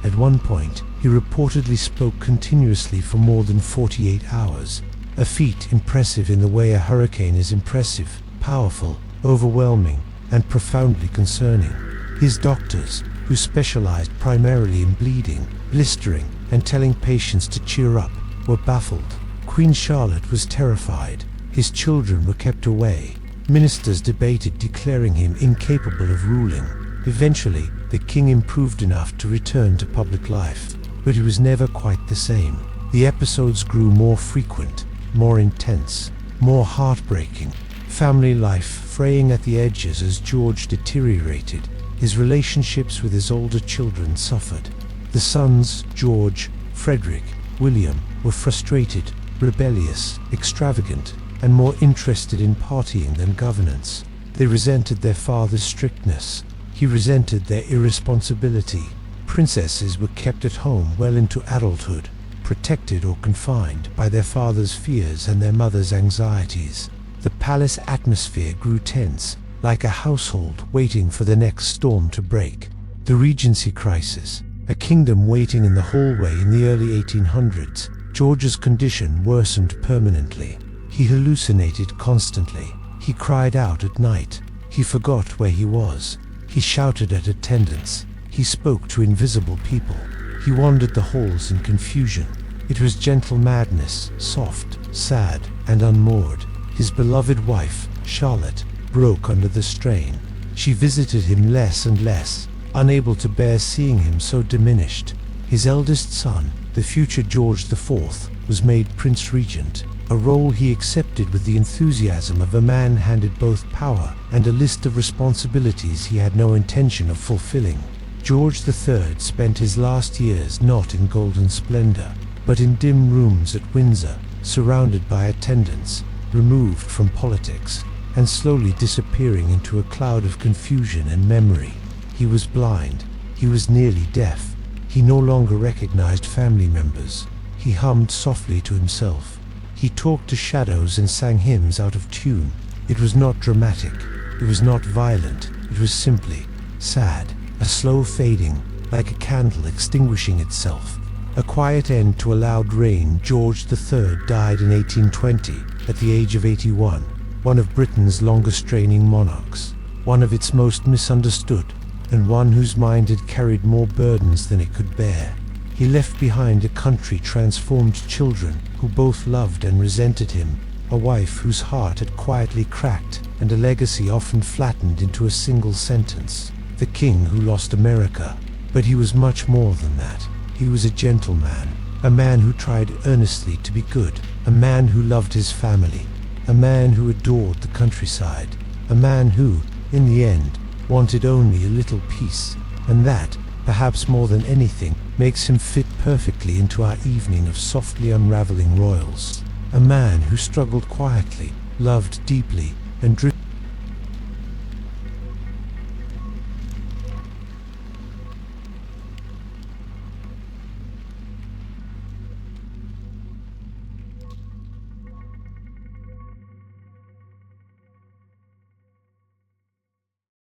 At one point, he reportedly spoke continuously for more than 48 hours, a feat impressive in the way a hurricane is impressive, powerful, overwhelming, and profoundly concerning. His doctors, who specialized primarily in bleeding, blistering, and telling patients to cheer up, were baffled. Queen Charlotte was terrified. His children were kept away. Ministers debated declaring him incapable of ruling. Eventually, the king improved enough to return to public life, but he was never quite the same. The episodes grew more frequent, more intense, more heartbreaking. Family life fraying at the edges as George deteriorated. His relationships with his older children suffered. The sons, George, Frederick, William, were frustrated, rebellious, extravagant, and more interested in partying than governance. They resented their father's strictness. He resented their irresponsibility. Princesses were kept at home well into adulthood, protected or confined by their father's fears and their mother's anxieties. The palace atmosphere grew tense, like a household waiting for the next storm to break. The Regency crisis, a kingdom waiting in the hallway in the early 1800s, George's condition worsened permanently. He hallucinated constantly. He cried out at night. He forgot where he was. He shouted at attendants. He spoke to invisible people. He wandered the halls in confusion. It was gentle madness, soft, sad, and unmoored. His beloved wife, Charlotte, broke under the strain. She visited him less and less, unable to bear seeing him so diminished. His eldest son, the future George IV, was made Prince Regent, a role he accepted with the enthusiasm of a man handed both power and a list of responsibilities he had no intention of fulfilling. George III spent his last years not in golden splendor, but in dim rooms at Windsor, surrounded by attendants, removed from politics, and slowly disappearing into a cloud of confusion and memory. He was blind. He was nearly deaf. He no longer recognized family members. He hummed softly to himself. He talked to shadows and sang hymns out of tune. It was not dramatic. It was not violent. It was simply sad, a slow fading, like a candle extinguishing itself. A quiet end to a loud reign. George III died in 1820 at the age of 81, one of Britain's longest reigning monarchs, one of its most misunderstood, and one whose mind had carried more burdens than it could bear. He left behind a country transformed, children who both loved and resented him, a wife whose heart had quietly cracked, and a legacy often flattened into a single sentence. The king who lost America. But he was much more than that. He was a gentleman, a man who tried earnestly to be good, a man who loved his family, a man who adored the countryside, a man who, in the end, wanted only a little peace, and that, perhaps more than anything, makes him fit perfectly into our evening of softly unraveling royals. A man who struggled quietly, loved deeply, and drifted